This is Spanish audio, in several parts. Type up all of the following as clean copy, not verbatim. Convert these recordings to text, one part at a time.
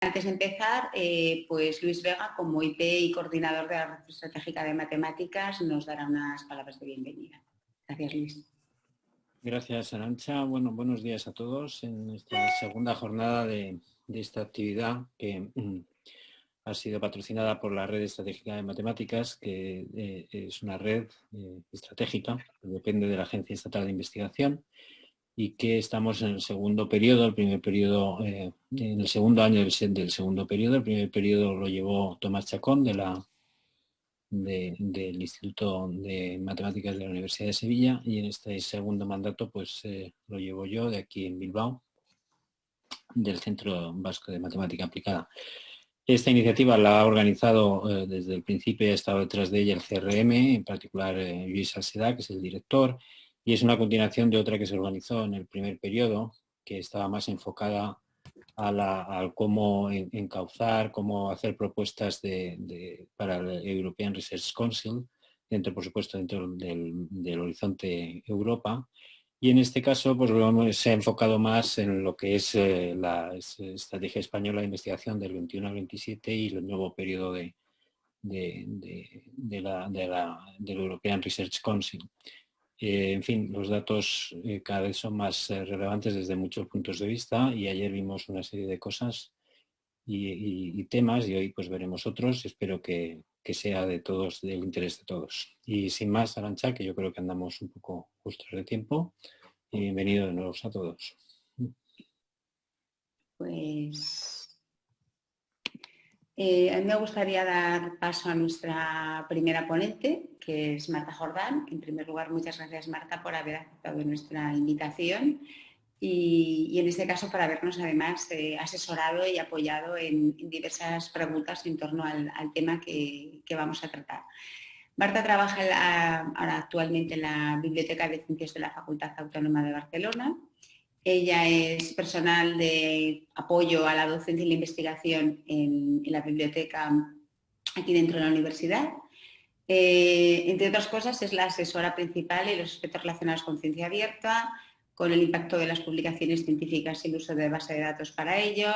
Antes de empezar, pues Luis Vega, como IP y coordinador de la Red Estratégica de Matemáticas, nos dará unas palabras de bienvenida. Gracias, Luis. Gracias, Arantxa. Bueno, buenos días a todos en esta segunda jornada de esta actividad que ha sido patrocinada por la Red Estratégica de Matemáticas, que es una red estratégica que depende de la Agencia Estatal de Investigación y que estamos en el segundo periodo. El primer periodo, en el segundo año del segundo periodo. El primer periodo lo llevó Tomás Chacón del Instituto de Matemáticas de la Universidad de Sevilla, y en este segundo mandato pues lo llevo yo de aquí en Bilbao, del Centro Vasco de Matemática Aplicada. Esta iniciativa la ha organizado desde el principio, ha estado detrás de ella el CRM, en particular Luis Alceda, que es el director, y es una continuación de otra que se organizó en el primer periodo, que estaba más enfocada a cómo encauzar, cómo hacer propuestas para el European Research Council, por supuesto, dentro del horizonte Europa. Y en este caso, pues se ha enfocado más en lo que es la estrategia española de investigación del 21 al 27 y el nuevo periodo del European Research Council. En fin, los datos cada vez son más relevantes desde muchos puntos de vista, y ayer vimos una serie de cosas y temas, y hoy pues veremos otros. Espero que sea del interés de todos. Y sin más, Arantxa, que yo creo que andamos un poco justos de tiempo, y bienvenido de nuevo a todos. Pues a mí me gustaría dar paso a nuestra primera ponente, que es Marta Jordán. En primer lugar, muchas gracias, Marta, por haber aceptado nuestra invitación y en este caso por habernos además asesorado y apoyado en diversas preguntas en torno al tema que vamos a tratar. Marta trabaja ahora actualmente en la Biblioteca de Ciencias de la Facultad Autónoma de Barcelona. Ella es personal de apoyo a la docencia y la investigación en la biblioteca aquí dentro de la universidad. Entre otras cosas, es la asesora principal en los aspectos relacionados con ciencia abierta, con el impacto de las publicaciones científicas y el uso de base de datos para ello,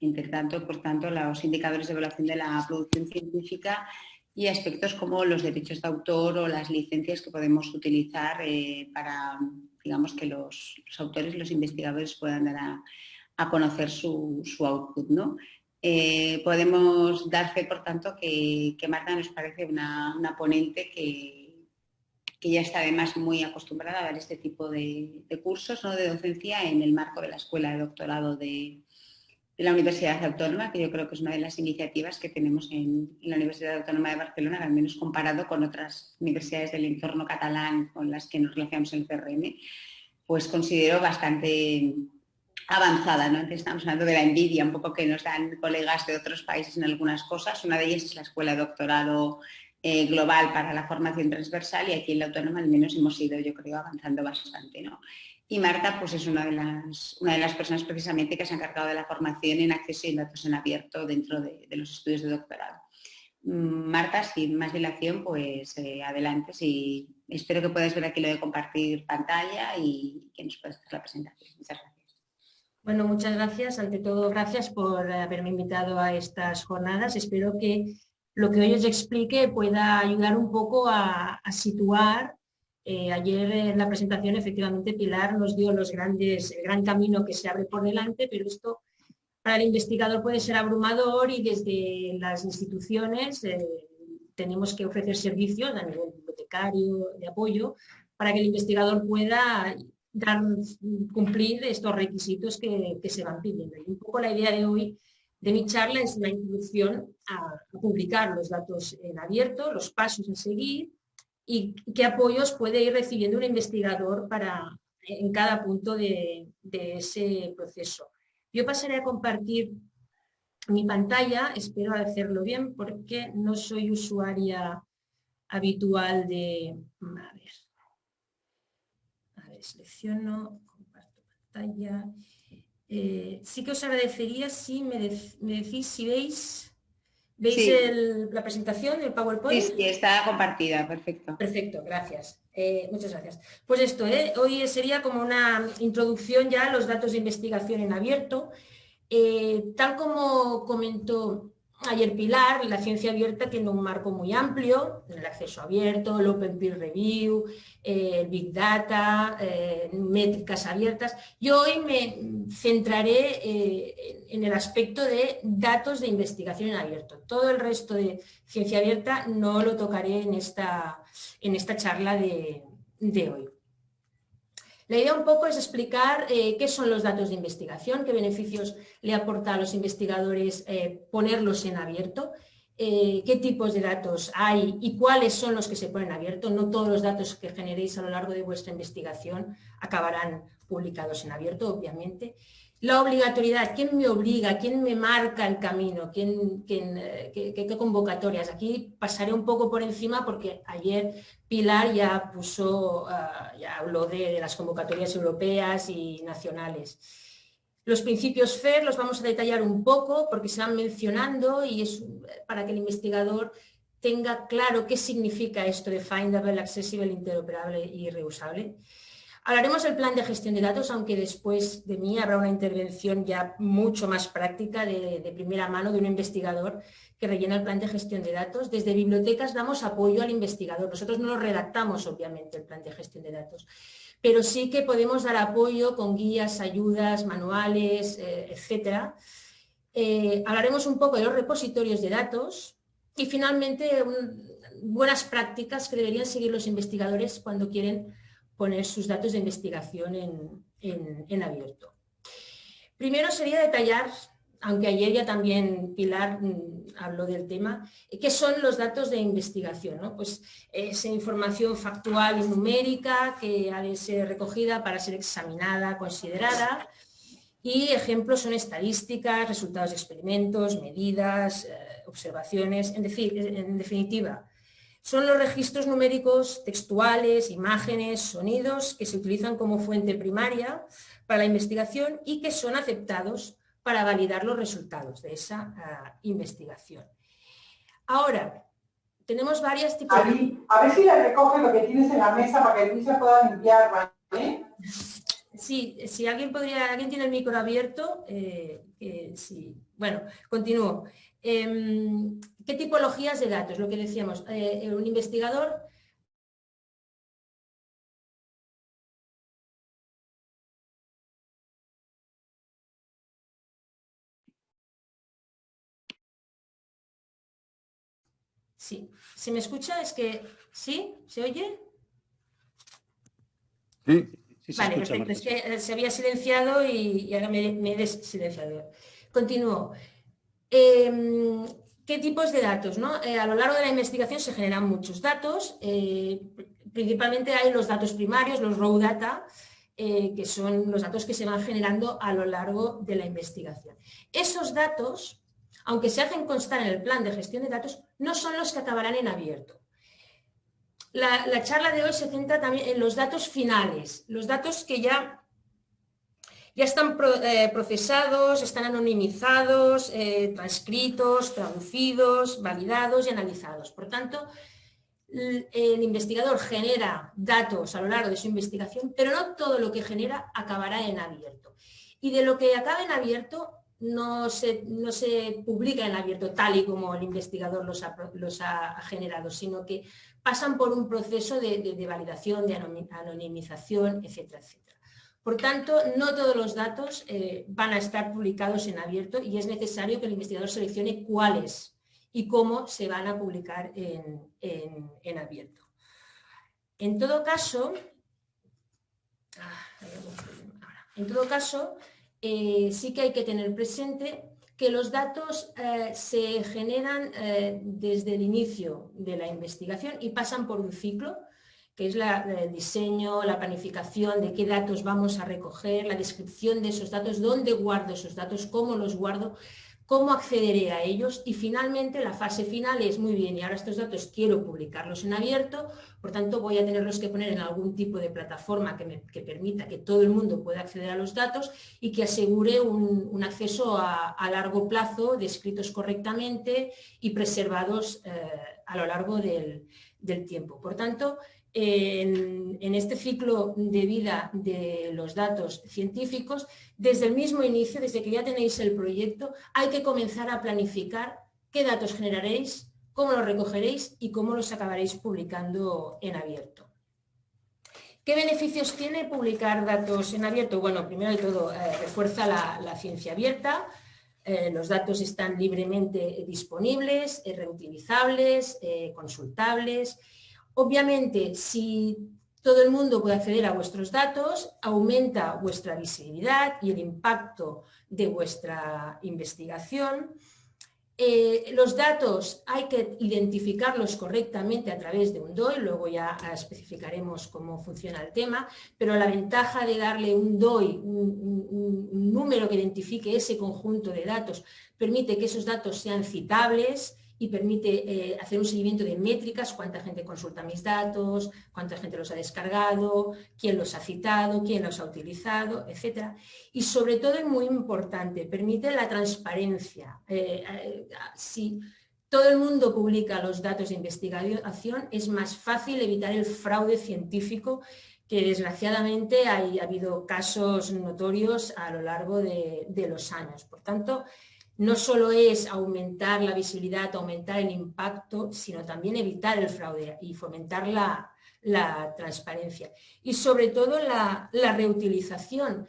entre tanto, por tanto, los indicadores de evaluación de la producción científica y aspectos como los derechos de autor o las licencias que podemos utilizar para, digamos, que los autores, los investigadores puedan dar a conocer su output, ¿no? Podemos dar fe, por tanto, que Marta nos parece una ponente que ya está además muy acostumbrada a dar este tipo de cursos, ¿no?, de docencia en el marco de la Escuela de Doctorado de la Universidad Autónoma, que yo creo que es una de las iniciativas que tenemos en la Universidad Autónoma de Barcelona, al menos comparado con otras universidades del entorno catalán con las que nos relacionamos en el CRM, pues considero bastante avanzada, ¿no? Entonces estamos hablando de la envidia un poco que nos dan colegas de otros países en algunas cosas. Una de ellas es la Escuela de Doctorado Global para la Formación Transversal, y aquí en la Autónoma al menos hemos ido, yo creo, avanzando bastante, ¿no? Y Marta pues es una de las personas precisamente que se ha encargado de la formación en acceso y datos en abierto dentro de los estudios de doctorado. Marta, sin más dilación, pues adelante. Espero que puedas ver aquí lo de compartir pantalla y que nos puedas hacer la presentación. Muchas gracias. Bueno, muchas gracias. Ante todo, gracias por haberme invitado a estas jornadas. Espero que lo que hoy os explique pueda ayudar un poco a situar. Ayer en la presentación, efectivamente, Pilar nos dio el gran camino que se abre por delante, pero esto para el investigador puede ser abrumador, y desde las instituciones tenemos que ofrecer servicios a nivel bibliotecario, de apoyo, para que el investigador pueda cumplir estos requisitos que se van pidiendo. Y un poco la idea de hoy de mi charla es la introducción a publicar los datos en abierto, los pasos a seguir y qué apoyos puede ir recibiendo un investigador en cada punto de ese proceso. Yo pasaré a compartir mi pantalla, espero hacerlo bien porque no soy usuaria habitual de... A ver, selecciono, comparto pantalla. Sí que os agradecería si me decís si veis sí. La presentación del PowerPoint. Sí, está compartida, perfecto. Perfecto, gracias. Muchas gracias. Pues esto, hoy sería como una introducción ya a los datos de investigación en abierto. Tal como comentó ayer Pilar, la ciencia abierta tiene un marco muy amplio, el acceso abierto, el Open Peer Review, el Big Data, métricas abiertas. Yo hoy me centraré en el aspecto de datos de investigación en abierto. Todo el resto de ciencia abierta no lo tocaré en esta charla de hoy. La idea un poco es explicar qué son los datos de investigación, qué beneficios le aporta a los investigadores ponerlos en abierto, qué tipos de datos hay y cuáles son los que se ponen abierto. No todos los datos que generéis a lo largo de vuestra investigación acabarán publicados en abierto, obviamente. La obligatoriedad, ¿quién me obliga? ¿Quién me marca el camino? ¿Qué convocatorias? Aquí pasaré un poco por encima porque ayer Pilar ya ya habló de las convocatorias europeas y nacionales. Los principios FAIR los vamos a detallar un poco porque se van mencionando y es para que el investigador tenga claro qué significa esto de findable, accessible, interoperable y reusable. Hablaremos del plan de gestión de datos, aunque después de mí habrá una intervención ya mucho más práctica de primera mano de un investigador que rellena el plan de gestión de datos. Desde bibliotecas damos apoyo al investigador. Nosotros no lo redactamos, obviamente, el plan de gestión de datos, pero sí que podemos dar apoyo con guías, ayudas, manuales, etcétera. Hablaremos un poco de los repositorios de datos y finalmente buenas prácticas que deberían seguir los investigadores cuando quieren poner sus datos de investigación en abierto. Primero sería detallar, aunque ayer ya también Pilar habló del tema, qué son los datos de investigación, ¿no? Pues es información factual y numérica que ha de ser recogida para ser examinada, considerada, y ejemplos son estadísticas, resultados de experimentos, medidas, observaciones, en definitiva, son los registros numéricos, textuales, imágenes, sonidos que se utilizan como fuente primaria para la investigación y que son aceptados para validar los resultados de esa investigación. Ahora, tenemos varias tipologías. A ver si le recoge lo que tienes en la mesa para que Luis se pueda limpiar, ¿vale? Sí, si alguien tiene el micro abierto, sí. Bueno, continúo. ¿Qué tipologías de datos? Lo que decíamos, un investigador sí. ¿Se me escucha? Es que ¿sí? ¿Se oye? Sí, sí se vale, escucha, perfecto. Es que se había silenciado y ahora me he desilenciado. Continúo. ¿Qué tipos de datos? ¿No? A lo largo de la investigación se generan muchos datos, principalmente hay los datos primarios, los raw data, que son los datos que se van generando a lo largo de la investigación. Esos datos, aunque se hacen constar en el plan de gestión de datos, no son los que acabarán en abierto. La charla de hoy se centra también en los datos finales, los datos que ya están procesados, están anonimizados, transcritos, traducidos, validados y analizados. Por tanto, el investigador genera datos a lo largo de su investigación, pero no todo lo que genera acabará en abierto. Y de lo que acaba en abierto no se publica en abierto tal y como el investigador los ha generado, sino que pasan por un proceso de validación, de anonimización, etcétera, etcétera. Por tanto, no todos los datos van a estar publicados en abierto y es necesario que el investigador seleccione cuáles y cómo se van a publicar en abierto. En todo caso, sí que hay que tener presente que los datos se generan desde el inicio de la investigación y pasan por un ciclo, que es el diseño, la planificación de qué datos vamos a recoger, la descripción de esos datos, dónde guardo esos datos, cómo los guardo, cómo accederé a ellos y finalmente la fase final es muy bien y ahora estos datos quiero publicarlos en abierto, por tanto voy a tenerlos que poner en algún tipo de plataforma que permita que todo el mundo pueda acceder a los datos y que asegure un acceso a largo plazo, descritos correctamente y preservados a lo largo del tiempo. Por tanto, en este ciclo de vida de los datos científicos, desde el mismo inicio, desde que ya tenéis el proyecto, hay que comenzar a planificar qué datos generaréis, cómo los recogeréis y cómo los acabaréis publicando en abierto. ¿Qué beneficios tiene publicar datos en abierto? Bueno, primero de todo, refuerza la ciencia abierta. Los datos están libremente disponibles, reutilizables, consultables. Obviamente, si todo el mundo puede acceder a vuestros datos, aumenta vuestra visibilidad y el impacto de vuestra investigación. Los datos hay que identificarlos correctamente a través de un DOI, luego ya especificaremos cómo funciona el tema, pero la ventaja de darle un DOI, un número que identifique ese conjunto de datos, permite que esos datos sean citables y permite hacer un seguimiento de métricas, cuánta gente consulta mis datos, cuánta gente los ha descargado, quién los ha citado, quién los ha utilizado, etc. Y sobre todo, y muy importante, permite la transparencia. Si todo el mundo publica los datos de investigación, es más fácil evitar el fraude científico, que desgraciadamente ha habido casos notorios a lo largo de los años. Por tanto, no solo es aumentar la visibilidad, aumentar el impacto, sino también evitar el fraude y fomentar la transparencia. Y sobre todo la reutilización,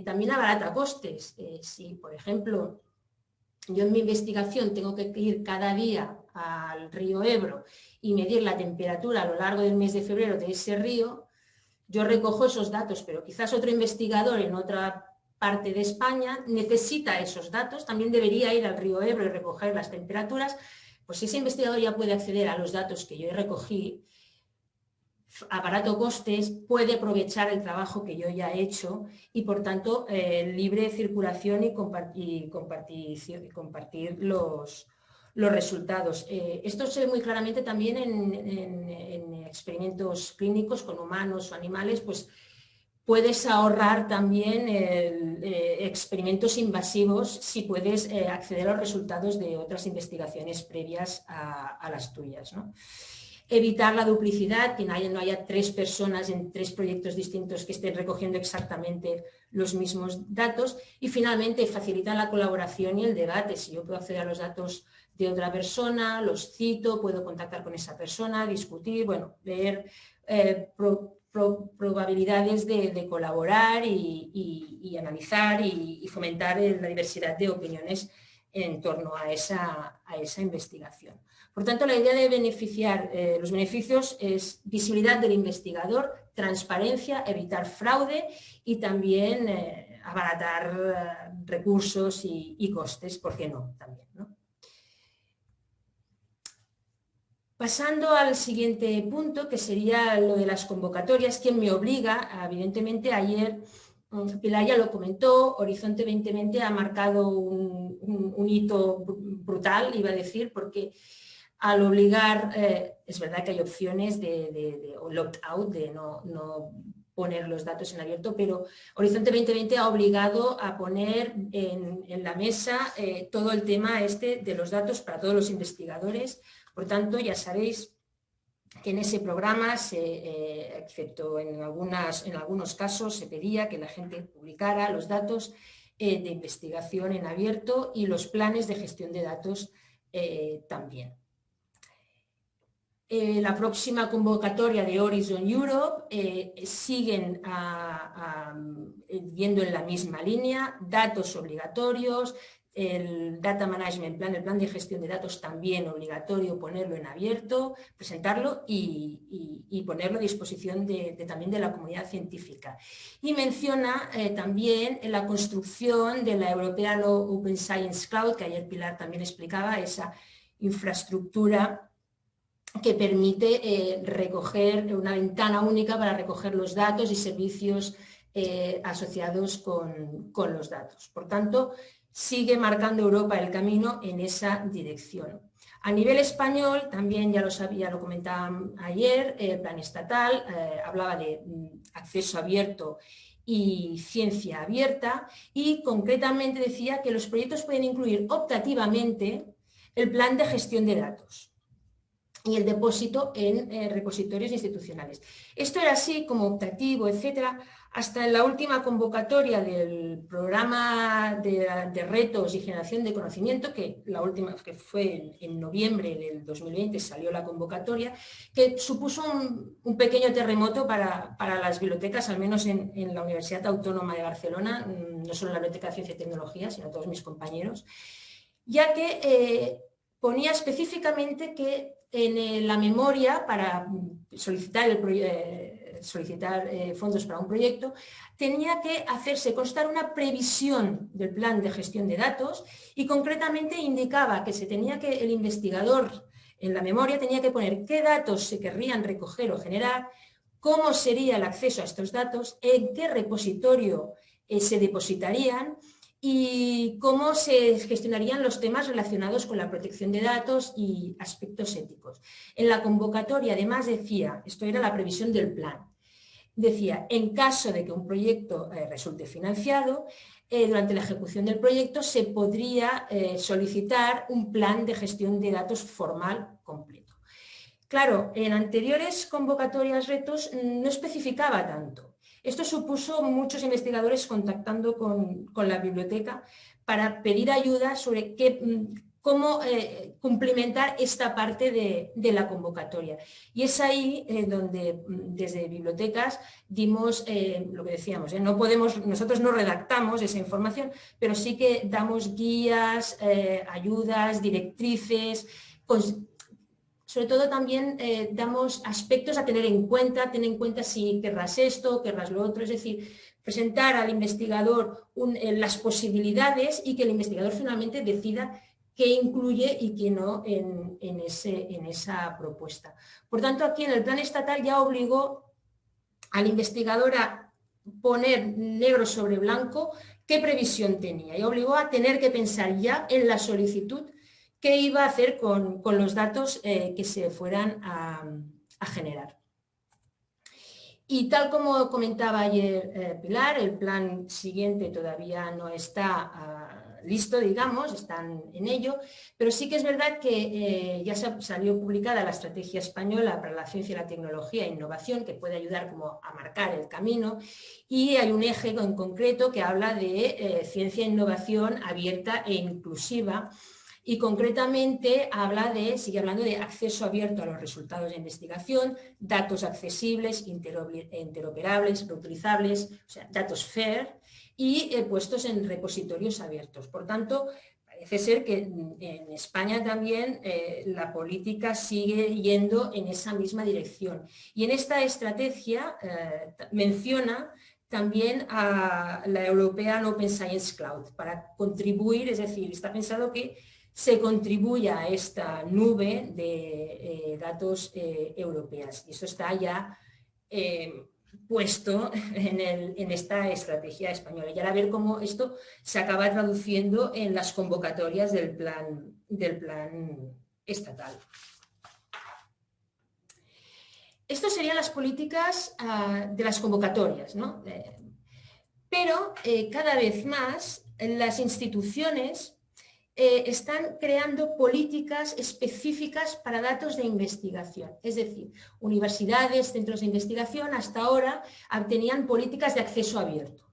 también abarata costes. Si, por ejemplo, yo en mi investigación tengo que ir cada día al río Ebro y medir la temperatura a lo largo del mes de febrero de ese río, yo recojo esos datos, pero quizás otro investigador en otra parte de España necesita esos datos, también debería ir al río Ebro y recoger las temperaturas. Pues ese investigador ya puede acceder a los datos que yo recogí a barato costes, puede aprovechar el trabajo que yo ya he hecho y, por tanto, libre circulación y compartir los resultados. Esto se ve muy claramente también en experimentos clínicos con humanos o animales, pues puedes ahorrar también experimentos invasivos si puedes acceder a los resultados de otras investigaciones previas a las tuyas, ¿no? Evitar la duplicidad, que no haya 3 personas en 3 proyectos distintos que estén recogiendo exactamente los mismos datos. Y finalmente, facilitar la colaboración y el debate. Si yo puedo acceder a los datos de otra persona, los cito, puedo contactar con esa persona, discutir, bueno, ver probabilidades de colaborar y analizar y fomentar la diversidad de opiniones en torno a esa investigación. Por tanto, la idea de beneficiar, los beneficios es visibilidad del investigador, transparencia, evitar fraude y también abaratar recursos y costes, ¿por qué no? También, ¿no? Pasando al siguiente punto, que sería lo de las convocatorias, ¿quién me obliga? Evidentemente, ayer Pilar ya lo comentó, Horizonte 2020 ha marcado un hito brutal, iba a decir, porque al obligar, es verdad que hay opciones de opt-out, de no poner los datos en abierto, pero Horizonte 2020 ha obligado a poner en la mesa todo el tema de los datos para todos los investigadores. Por tanto, ya sabéis que en ese programa, excepto en algunos casos, se pedía que la gente publicara los datos de investigación en abierto y los planes de gestión de datos también. La próxima convocatoria de Horizon Europe siguen yendo en la misma línea, datos obligatorios, el Data Management Plan, el plan de gestión de datos también obligatorio ponerlo en abierto, presentarlo y ponerlo a disposición también de la comunidad científica. Y menciona también la construcción de la European Open Science Cloud, que ayer Pilar también explicaba, esa infraestructura que permite recoger una ventana única para recoger los datos y servicios asociados con los datos. Por tanto, sigue marcando Europa el camino en esa dirección. A nivel español, también ya lo comentaba ayer, el plan estatal hablaba de acceso abierto y ciencia abierta y concretamente decía que los proyectos pueden incluir optativamente el plan de gestión de datos. y el depósito en repositorios institucionales. Esto era así como optativo, etcétera, hasta en la última convocatoria del programa de retos y generación de conocimiento, que la última, que fue en noviembre del 2020, salió la convocatoria, que supuso un pequeño terremoto para las bibliotecas, al menos en la Universidad Autónoma de Barcelona, no solo en la Biblioteca de Ciencia y Tecnología, sino todos mis compañeros, ya que ponía específicamente que en la memoria para solicitar fondos para un proyecto tenía que hacerse constar una previsión del plan de gestión de datos y concretamente indicaba que el investigador en la memoria tenía que poner qué datos se querrían recoger o generar, cómo sería el acceso a estos datos, en qué repositorio se depositarían y cómo se gestionarían los temas relacionados con la protección de datos y aspectos éticos. En la convocatoria además decía, esto era la previsión del plan, decía, en caso de que un proyecto resulte financiado, durante la ejecución del proyecto se podría solicitar un plan de gestión de datos formal completo. Claro, en anteriores convocatorias retos no especificaba tanto. Esto supuso muchos investigadores contactando con la biblioteca para pedir ayuda sobre cómo cumplimentar esta parte de la convocatoria. Y es ahí donde desde bibliotecas dimos lo que decíamos, nosotros no redactamos esa información, pero sí que damos guías, ayudas, directrices, sobre todo también damos aspectos a tener en cuenta, si querrás esto, querrás lo otro, es decir, presentar al investigador las posibilidades y que el investigador finalmente decida qué incluye y qué no en esa propuesta. Por tanto, aquí en el plan estatal ya obligó al investigador a poner negro sobre blanco qué previsión tenía y obligó a tener que pensar ya en la solicitud qué iba a hacer con los datos que se fueran a generar. Y tal como comentaba ayer Pilar, el plan siguiente todavía no está listo, digamos, están en ello, pero sí que es verdad que ya salió publicada la Estrategia Española para la Ciencia y la Tecnología e Innovación, que puede ayudar como a marcar el camino, y hay un eje en concreto que habla de ciencia e innovación abierta e inclusiva, y concretamente sigue hablando de acceso abierto a los resultados de investigación, datos accesibles, interoperables, reutilizables, o sea, datos FAIR, y puestos en repositorios abiertos. Por tanto, parece ser que en España también la política sigue yendo en esa misma dirección. Y en esta estrategia menciona también a la European Open Science Cloud para contribuir, es decir, está pensado que se contribuya a esta nube de datos europeas. Y eso está ya puesto en esta estrategia española. Y ahora a ver cómo esto se acaba traduciendo en las convocatorias del plan estatal. Estas serían las políticas de las convocatorias, ¿no? Pero cada vez más las instituciones están creando políticas específicas para datos de investigación. Es decir, universidades, centros de investigación hasta ahora tenían políticas de acceso abierto.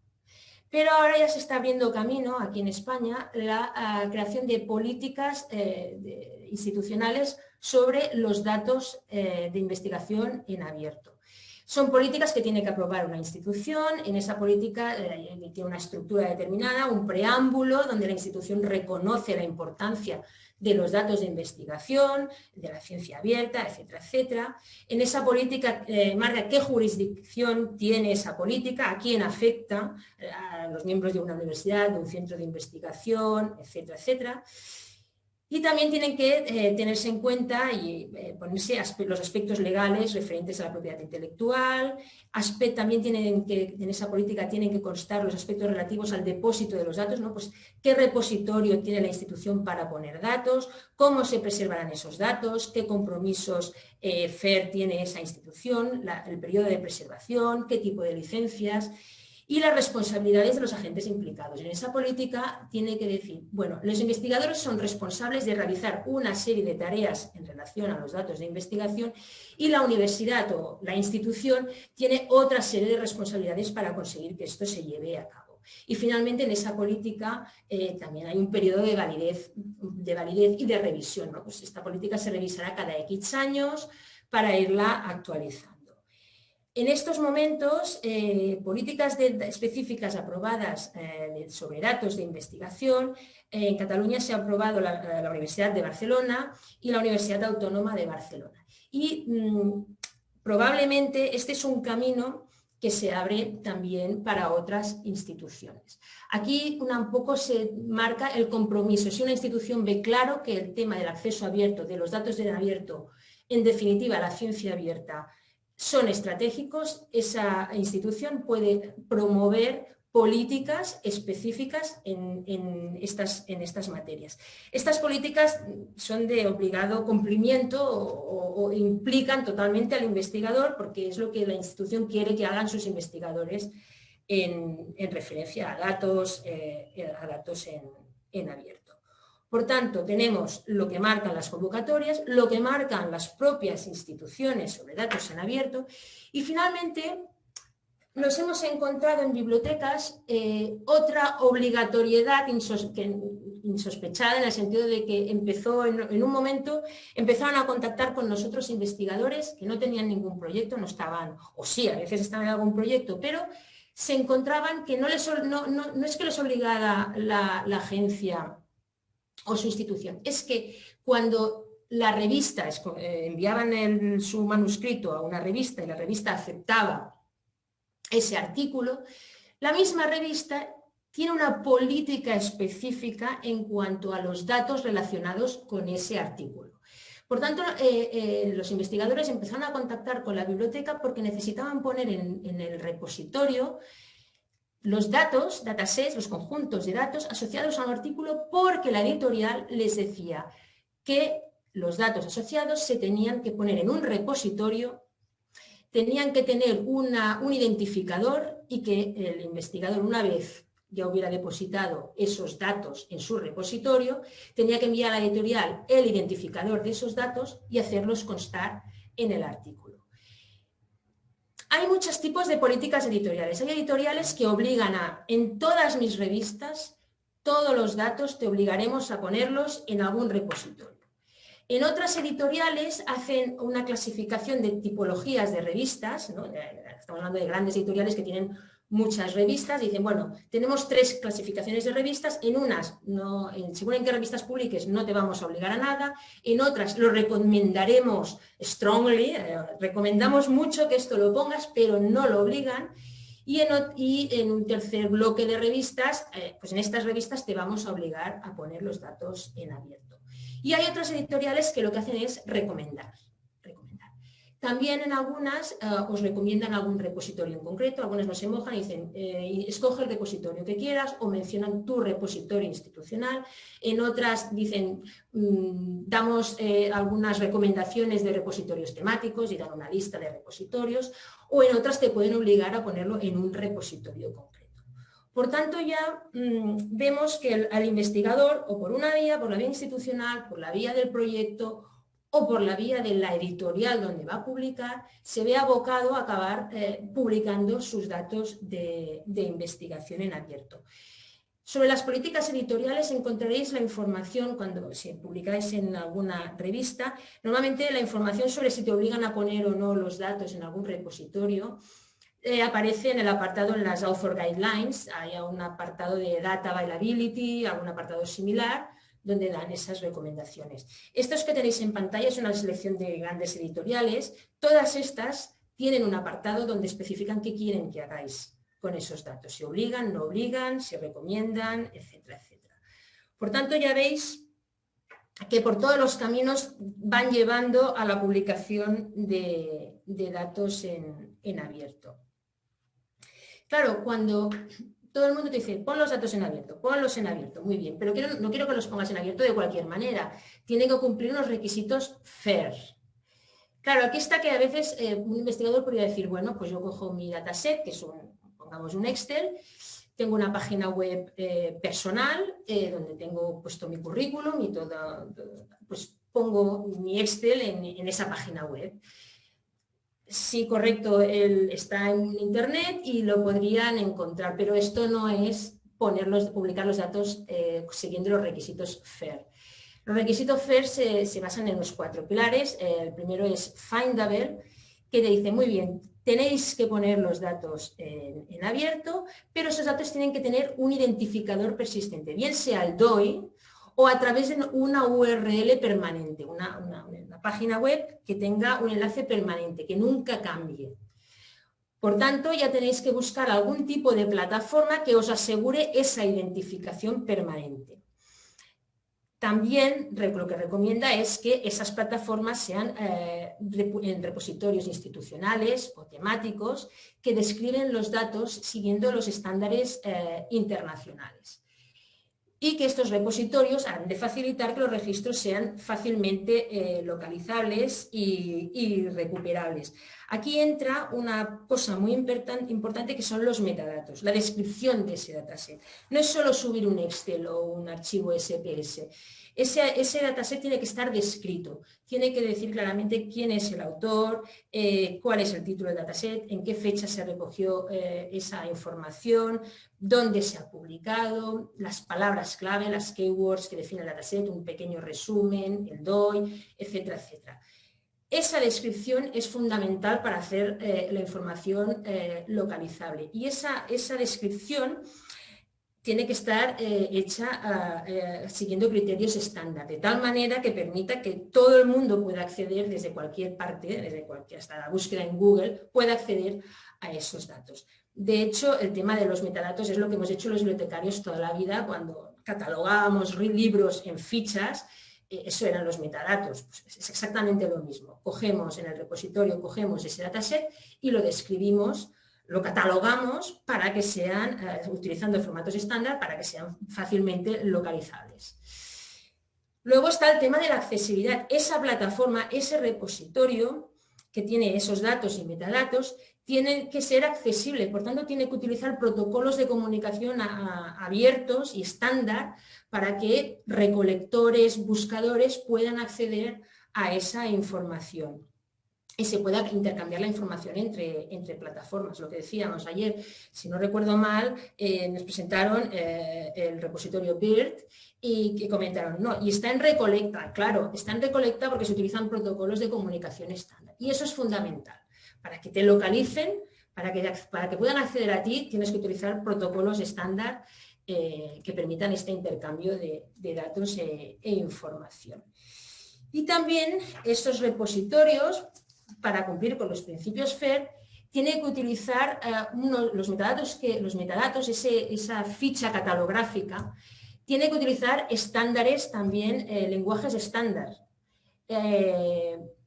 Pero ahora ya se está abriendo camino aquí en España la creación de políticas institucionales sobre los datos de investigación en abierto. Son políticas que tiene que aprobar una institución, en esa política tiene una estructura determinada, un preámbulo donde la institución reconoce la importancia de los datos de investigación, de la ciencia abierta, etcétera, etcétera. En esa política marca qué jurisdicción tiene esa política, a quién afecta, a los miembros de una universidad, de un centro de investigación, etcétera, etcétera. Y también tienen que tenerse en cuenta y ponerse los aspectos legales referentes a la propiedad intelectual. También en esa política tienen que constar los aspectos relativos al depósito de los datos, ¿no? Pues qué repositorio tiene la institución para poner datos, cómo se preservarán esos datos, qué compromisos FAIR tiene esa institución, el periodo de preservación, qué tipo de licencias. y las responsabilidades de los agentes implicados. En esa política tiene que decir, bueno, los investigadores son responsables de realizar una serie de tareas en relación a los datos de investigación y la universidad o la institución tiene otra serie de responsabilidades para conseguir que esto se lleve a cabo. Y finalmente en esa política también hay un periodo de validez y de revisión, ¿no? Pues esta política se revisará cada X años para irla actualizando. En estos momentos, políticas específicas aprobadas sobre datos de investigación, en Cataluña se ha aprobado la Universidad de Barcelona y la Universidad Autónoma de Barcelona. Y probablemente este es un camino que se abre también para otras instituciones. Aquí un poco se marca el compromiso. Si una institución ve claro que el tema del acceso abierto, de los datos en abierto, en definitiva la ciencia abierta, son estratégicos, esa institución puede promover políticas específicas en estas materias. Estas políticas son de obligado cumplimiento o implican totalmente al investigador porque es lo que la institución quiere que hagan sus investigadores en referencia a datos en abierto. Por tanto, tenemos lo que marcan las convocatorias, lo que marcan las propias instituciones sobre datos en abierto y finalmente nos hemos encontrado en bibliotecas otra obligatoriedad insospechada en el sentido de que empezó en un momento, empezaron a contactar con nosotros investigadores que no tenían ningún proyecto, no estaban, o sí, a veces estaban en algún proyecto, pero se encontraban que no es que les obligara la agencia o su institución, es que cuando la revista enviaban su manuscrito a una revista y la revista aceptaba ese artículo, la misma revista tiene una política específica en cuanto a los datos relacionados con ese artículo. Por tanto, los investigadores empezaron a contactar con la biblioteca porque necesitaban poner en el repositorio los datos, datasets, los conjuntos de datos asociados a un artículo porque la editorial les decía que los datos asociados se tenían que poner en un repositorio, tenían que tener un identificador y que el investigador, una vez ya hubiera depositado esos datos en su repositorio, tenía que enviar a la editorial el identificador de esos datos y hacerlos constar en el artículo. Hay muchos tipos de políticas editoriales. Hay editoriales que obligan en todas mis revistas, todos los datos te obligaremos a ponerlos en algún repositorio. En otras editoriales hacen una clasificación de tipologías de revistas, ¿no? Estamos hablando de grandes editoriales que tienen muchas revistas, y dicen, bueno, tenemos 3 clasificaciones de revistas, en unas, según en qué revistas publiques, no te vamos a obligar a nada, en otras lo recomendaremos strongly, recomendamos mucho que esto lo pongas, pero no lo obligan, y en un tercer bloque de revistas, pues en estas revistas te vamos a obligar a poner los datos en abierto. Y hay otras editoriales que lo que hacen es recomendar. También en algunas os recomiendan algún repositorio en concreto, algunas no se mojan y dicen escoge el repositorio que quieras o mencionan tu repositorio institucional. En otras dicen damos algunas recomendaciones de repositorios temáticos y dan una lista de repositorios, o en otras te pueden obligar a ponerlo en un repositorio concreto. Por tanto, ya vemos que al investigador, o por una vía, por la vía institucional, por la vía del proyecto o por la vía de la editorial donde va a publicar, se ve abocado a acabar publicando sus datos de investigación en abierto. Sobre las políticas editoriales encontraréis la información cuando se publicáis en alguna revista, normalmente la información sobre si te obligan a poner o no los datos en algún repositorio aparece en el apartado en las Author Guidelines, hay un apartado de Data Availability, algún apartado similar, donde dan esas recomendaciones. Estos que tenéis en pantalla es una selección de grandes editoriales. Todas estas tienen un apartado donde especifican qué quieren que hagáis con esos datos. Si obligan, no obligan, si recomiendan, etcétera, etcétera. Por tanto, ya veis que por todos los caminos van llevando a la publicación de datos en abierto. Claro, cuando todo el mundo te dice, pon los datos en abierto, ponlos en abierto, muy bien, pero no quiero que los pongas en abierto de cualquier manera, tienen que cumplir unos requisitos FAIR. Claro, aquí está que a veces un investigador podría decir, bueno, pues yo cojo mi dataset, que es pongamos un Excel, tengo una página web personal donde tengo puesto mi currículum y todo, pues pongo mi Excel en esa página web. Sí, correcto, él está en internet y lo podrían encontrar, pero esto no es publicar los datos siguiendo los requisitos FAIR. Los requisitos FAIR se basan en los 4 pilares. El primero es Findable, que te dice, muy bien, tenéis que poner los datos en abierto, pero esos datos tienen que tener un identificador persistente, bien sea el DOI o a través de una URL permanente, una página web que tenga un enlace permanente, que nunca cambie. Por tanto, ya tenéis que buscar algún tipo de plataforma que os asegure esa identificación permanente. También lo que recomienda es que esas plataformas sean en repositorios institucionales o temáticos que describen los datos siguiendo los estándares internacionales. Y que estos repositorios han de facilitar que los registros sean fácilmente localizables y recuperables. Aquí entra una cosa muy importante que son los metadatos, la descripción de ese dataset. No es solo subir un Excel o un archivo SPS. Ese dataset tiene que estar descrito, tiene que decir claramente quién es el autor, cuál es el título del dataset, en qué fecha se recogió esa información, dónde se ha publicado, las palabras clave, las keywords que define el dataset, un pequeño resumen, el DOI, etcétera, etcétera. Esa descripción es fundamental para hacer la información localizable y esa descripción tiene que estar hecha siguiendo criterios estándar, de tal manera que permita que todo el mundo pueda acceder desde cualquier parte, hasta la búsqueda en Google, pueda acceder a esos datos. De hecho, el tema de los metadatos es lo que hemos hecho los bibliotecarios toda la vida cuando catalogábamos libros en fichas. Eso eran los metadatos, pues es exactamente lo mismo. Cogemos en el repositorio, cogemos ese dataset y lo describimos, lo catalogamos para que sean, utilizando formatos estándar, para que sean fácilmente localizables. Luego está el tema de la accesibilidad. Esa plataforma, ese repositorio que tiene esos datos y metadatos, tiene que ser accesible, por tanto tiene que utilizar protocolos de comunicación abiertos y estándar para que recolectores, buscadores puedan acceder a esa información y se pueda intercambiar la información entre plataformas. Lo que decíamos ayer, si no recuerdo mal, nos presentaron el repositorio BIRD y que comentaron, no, y está en Recolecta, claro, está en Recolecta porque se utilizan protocolos de comunicación estándar y eso es fundamental. Para que te localicen, para que puedan acceder a ti, tienes que utilizar protocolos estándar que permitan este intercambio de datos e información. Y también estos repositorios, para cumplir con los principios FAIR, tienen que utilizar los metadatos, esa ficha catalográfica, tiene que utilizar estándares también, lenguajes estándar.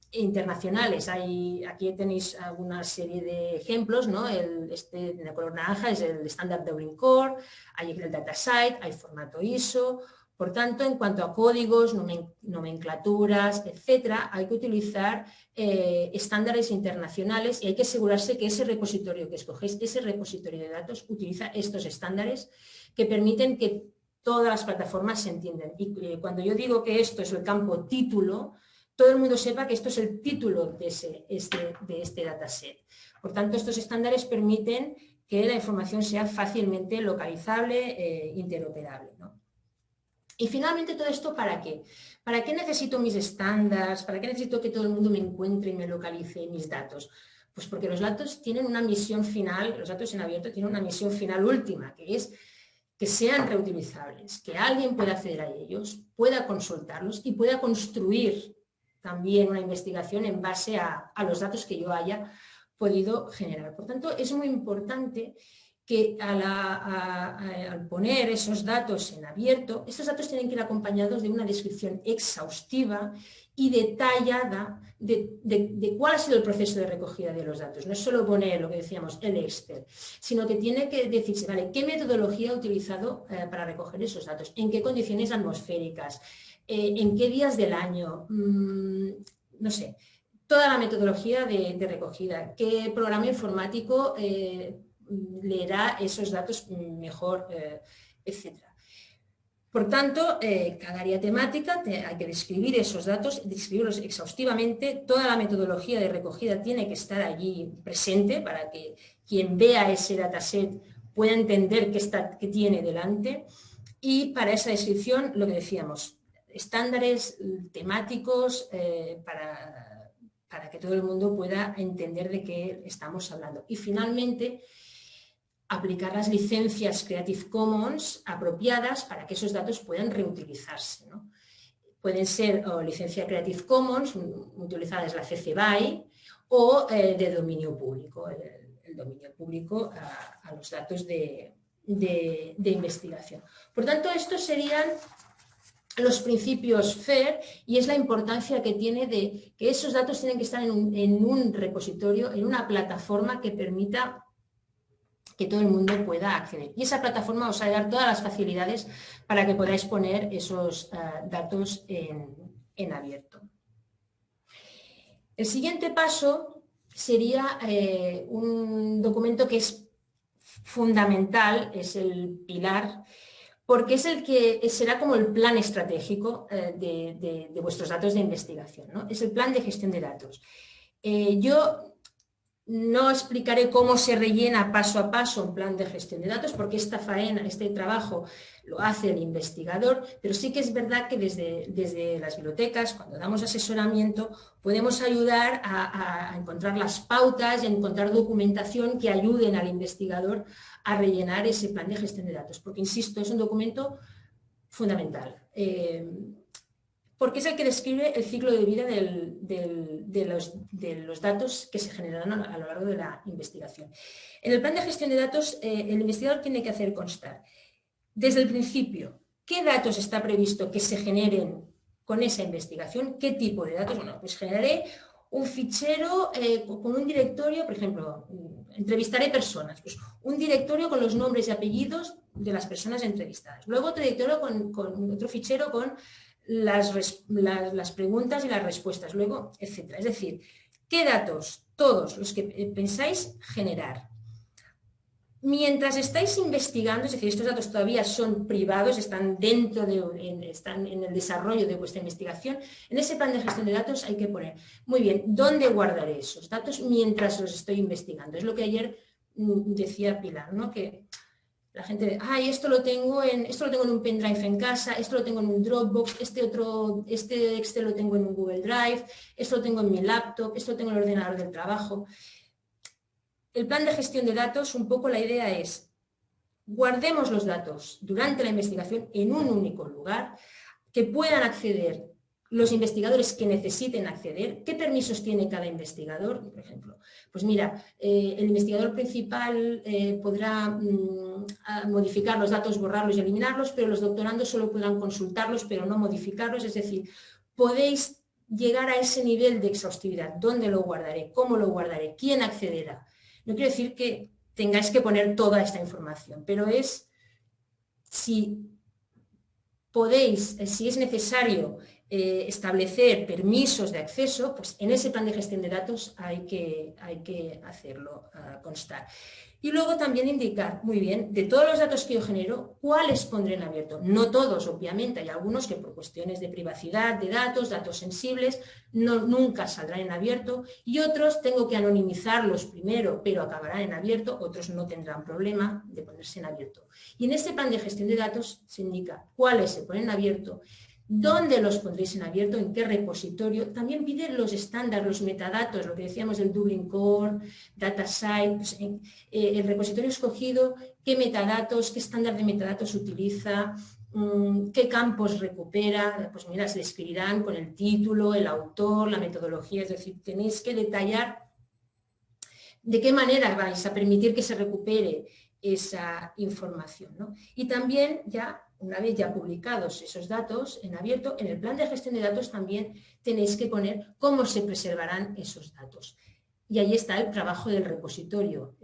Internacionales. Aquí tenéis una serie de ejemplos, ¿no? De color naranja es el estándar Dublin Core, hay el datasite, hay formato ISO. Por tanto, en cuanto a códigos, nomenclaturas, etcétera, hay que utilizar estándares internacionales y hay que asegurarse que ese repositorio que escogéis, ese repositorio de datos, utiliza estos estándares que permiten que todas las plataformas se entiendan. Y cuando yo digo que esto es el campo título, todo el mundo sepa que esto es el título de este dataset. Por tanto, estos estándares permiten que la información sea fácilmente localizable, interoperable, ¿no? Y finalmente, ¿todo esto para qué? ¿Para qué necesito mis estándares? ¿Para qué necesito que todo el mundo me encuentre y me localice mis datos? Pues porque los datos tienen una misión final, los datos en abierto tienen una misión final última, que es que sean reutilizables, que alguien pueda acceder a ellos, pueda consultarlos y pueda construir también una investigación en base a los datos que yo haya podido generar. Por tanto, es muy importante que al poner esos datos en abierto, estos datos tienen que ir acompañados de una descripción exhaustiva y detallada de cuál ha sido el proceso de recogida de los datos. No es solo poner lo que decíamos, el Excel, sino que tiene que decirse, vale, ¿qué metodología he utilizado para recoger esos datos? ¿En qué condiciones atmosféricas? ¿En qué días del año? No sé, toda la metodología de recogida. ¿Qué programa informático leerá esos datos mejor, etc. Por tanto, cada área temática hay que describir esos datos, describirlos exhaustivamente. Toda la metodología de recogida tiene que estar allí presente para que quien vea ese dataset pueda entender qué tiene delante. Y para esa descripción, lo que decíamos, estándares temáticos para que todo el mundo pueda entender de qué estamos hablando. Y finalmente, aplicar las licencias Creative Commons apropiadas para que esos datos puedan reutilizarse, ¿no? Pueden ser licencia Creative Commons, utilizada es la CC BY, o de dominio público, el dominio público a los datos de investigación. Por tanto, estos serían los principios FAIR y es la importancia que tiene de que esos datos tienen que estar en un repositorio, en una plataforma que permita que todo el mundo pueda acceder. Y esa plataforma os va a dar todas las facilidades para que podáis poner esos datos en abierto. El siguiente paso sería un documento que es fundamental, es el pilar, porque es el que será como el plan estratégico de vuestros datos de investigación, ¿no? Es el plan de gestión de datos. Yo no explicaré cómo se rellena paso a paso un plan de gestión de datos, porque esta faena, este trabajo lo hace el investigador, pero sí que es verdad que desde las bibliotecas, cuando damos asesoramiento, podemos ayudar a encontrar las pautas y a encontrar documentación que ayuden al investigador a rellenar ese plan de gestión de datos, porque, insisto, es un documento fundamental. Porque es el que describe el ciclo de vida de los datos que se generarán a lo largo de la investigación. En el plan de gestión de datos, el investigador tiene que hacer constar, desde el principio, qué datos está previsto que se generen con esa investigación, qué tipo de datos. Bueno, pues generaré un fichero con un directorio, por ejemplo, entrevistaré personas, pues un directorio con los nombres y apellidos de las personas entrevistadas. Luego otro directorio con otro fichero con las preguntas y las respuestas, luego, etcétera. Es decir, ¿qué datos? Todos los que pensáis generar. Mientras estáis investigando, es decir, estos datos todavía son privados, están están en el desarrollo de vuestra investigación, en ese plan de gestión de datos hay que poner, muy bien, ¿dónde guardaré esos datos mientras los estoy investigando? Es lo que ayer decía Pilar, ¿no? Que la gente, esto lo tengo en un pendrive en casa, esto lo tengo en un Dropbox, este Excel lo tengo en un Google Drive, esto lo tengo en mi laptop, esto lo tengo en el ordenador del trabajo. El plan de gestión de datos, un poco la idea es, guardemos los datos durante la investigación en un único lugar, que puedan acceder los investigadores que necesiten acceder. ¿Qué permisos tiene cada investigador? Por ejemplo, pues mira, el investigador principal podrá modificar los datos, borrarlos y eliminarlos, pero los doctorandos solo podrán consultarlos, pero no modificarlos. Es decir, podéis llegar a ese nivel de exhaustividad. ¿Dónde lo guardaré? ¿Cómo lo guardaré? ¿Quién accederá? No quiero decir que tengáis que poner toda esta información, pero es si podéis, si es necesario establecer permisos de acceso, pues en ese plan de gestión de datos hay que hacerlo constar. Y luego también indicar, muy bien, de todos los datos que yo genero, ¿cuáles pondré en abierto? No todos, obviamente, hay algunos que por cuestiones de privacidad de datos sensibles, nunca saldrán en abierto, y otros tengo que anonimizarlos primero, pero acabarán en abierto, otros no tendrán problema de ponerse en abierto. Y en este plan de gestión de datos se indica cuáles se ponen en abierto, dónde los pondréis en abierto, en qué repositorio. También pide los estándares, los metadatos, lo que decíamos del Dublin Core, DataSite, pues, el repositorio escogido, qué metadatos, qué estándar de metadatos utiliza, qué campos recupera. Pues mira, se describirán con el título, el autor, la metodología, es decir, tenéis que detallar de qué manera vais a permitir que se recupere esa información, ¿no? Y también ya, una vez ya publicados esos datos en abierto, en el plan de gestión de datos también tenéis que poner cómo se preservarán esos datos. Y ahí está el trabajo del repositorio.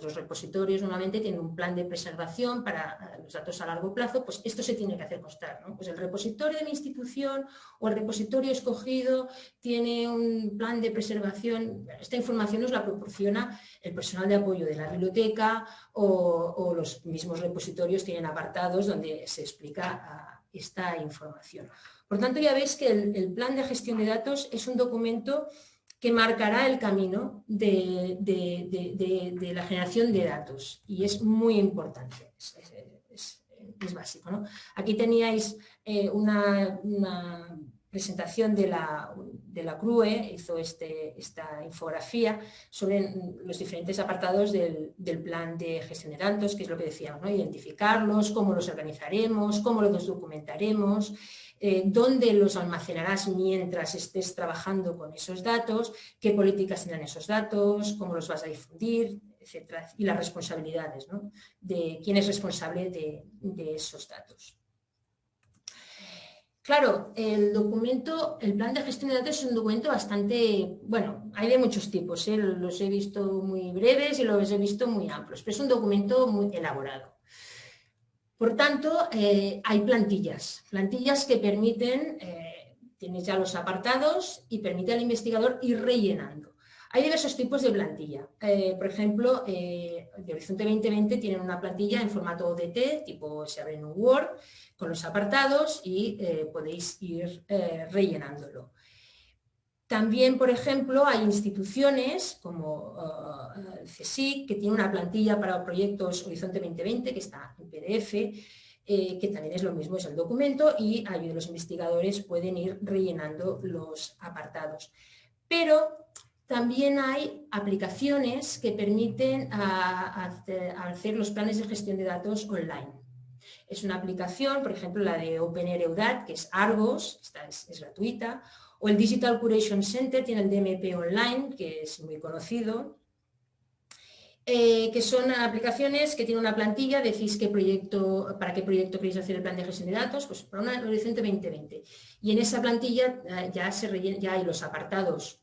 los repositorios normalmente tienen un plan de preservación para los datos a largo plazo, pues esto se tiene que hacer constar, ¿no? Pues el repositorio de mi institución o el repositorio escogido tiene un plan de preservación. Esta información nos la proporciona el personal de apoyo de la biblioteca o los mismos repositorios tienen apartados donde se explica esta información. Por tanto, ya veis que el plan de gestión de datos es un documento que marcará el camino de la generación de datos y es muy importante, es básico, ¿no? Aquí teníais una presentación de la CRUE, hizo esta infografía sobre los diferentes apartados del plan de gestión de datos, que es lo que decíamos, ¿no? Identificarlos, cómo los organizaremos, cómo los documentaremos, dónde los almacenarás mientras estés trabajando con esos datos, qué políticas tendrán esos datos, cómo los vas a difundir, etcétera, y las responsabilidades, ¿no? De quién es responsable de esos datos. Claro, el plan de gestión de datos es un documento bastante, bueno, hay de muchos tipos, los he visto muy breves y los he visto muy amplios, pero es un documento muy elaborado. Por tanto, hay plantillas que permiten, tienes ya los apartados y permite al investigador ir rellenando. Hay diversos tipos de plantilla. Por ejemplo, de Horizonte 2020 tienen una plantilla en formato ODT, tipo se abre en un Word, con los apartados y podéis ir rellenándolo. También, por ejemplo, hay instituciones como el CSIC, que tiene una plantilla para proyectos Horizonte 2020, que está en PDF, que también es lo mismo, es el documento, y ahí los investigadores pueden ir rellenando los apartados. Pero también hay aplicaciones que permiten hacer los planes de gestión de datos online. Es una aplicación, por ejemplo, la de OpenEUDAT, que es Argos, esta es gratuita, o el Digital Curation Center tiene el DMP Online, que es muy conocido, que son aplicaciones que tienen una plantilla, decís para qué proyecto queréis hacer el plan de gestión de datos, pues para una Horizonte 2020. Y en esa plantilla ya hay los apartados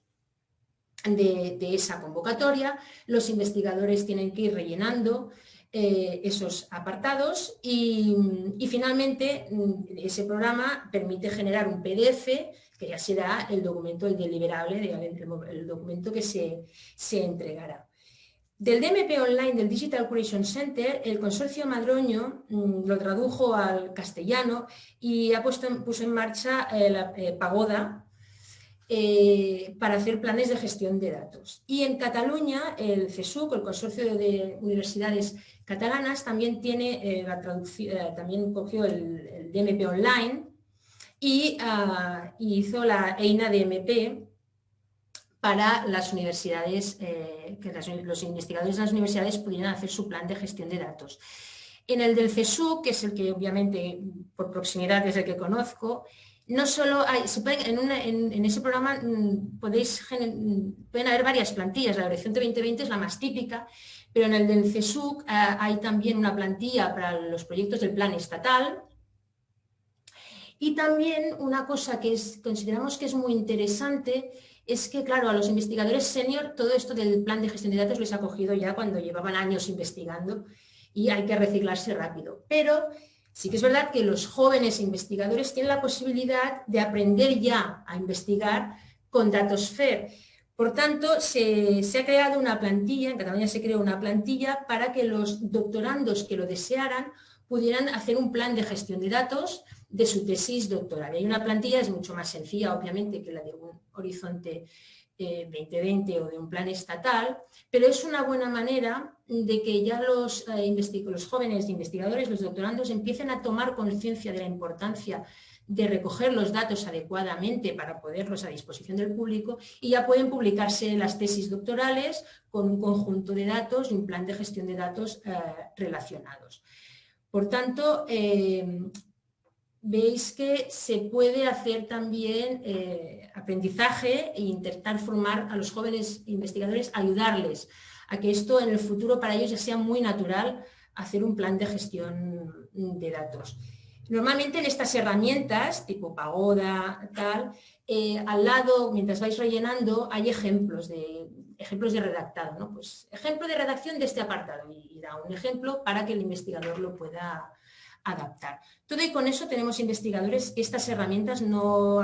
de esa convocatoria, los investigadores tienen que ir rellenando esos apartados y finalmente ese programa permite generar un PDF que ya será el documento, el deliberable, el documento que se entregará. Del DMP Online, del Digital Curation Center, el consorcio Madroño lo tradujo al castellano y puso en marcha la Pagoda para hacer planes de gestión de datos. Y en Cataluña, el CSUC, el Consorcio de Universidades Catalanas, también tiene también cogió el DMP Online y hizo la EINA DMP para las universidades, que los investigadores de las universidades pudieran hacer su plan de gestión de datos. En el del CSUC, que es el que obviamente por proximidad es el que conozco, no solo hay, en ese programa pueden haber varias plantillas, la Horizonte 2020 es la más típica, pero en el del CSUC hay también una plantilla para los proyectos del plan estatal. Y también una cosa que consideramos que es muy interesante es que, claro, a los investigadores senior todo esto del plan de gestión de datos les ha cogido ya cuando llevaban años investigando y hay que reciclarse rápido. Pero sí que es verdad que los jóvenes investigadores tienen la posibilidad de aprender ya a investigar con datos FAIR. Por tanto, se ha creado una plantilla, en Cataluña se creó una plantilla para que los doctorandos que lo desearan pudieran hacer un plan de gestión de datos de su tesis doctoral. Y una plantilla es mucho más sencilla, obviamente, que la de un Horizonte 2020 o de un plan estatal, pero es una buena manera de que ya los jóvenes investigadores, los doctorandos, empiecen a tomar conciencia de la importancia de recoger los datos adecuadamente para ponerlos a disposición del público y ya pueden publicarse las tesis doctorales con un conjunto de datos y un plan de gestión de datos relacionados. Por tanto, veis que se puede hacer también aprendizaje e intentar formar a los jóvenes investigadores, ayudarles a que esto en el futuro para ellos ya sea muy natural hacer un plan de gestión de datos. Normalmente en estas herramientas, tipo Pagoda, tal, al lado, mientras vais rellenando, hay ejemplos de ejemplos de redactado, ¿no? Pues ejemplo de redacción de este apartado y da un ejemplo para que el investigador lo pueda adaptar. Todo y con eso tenemos investigadores que estas herramientas no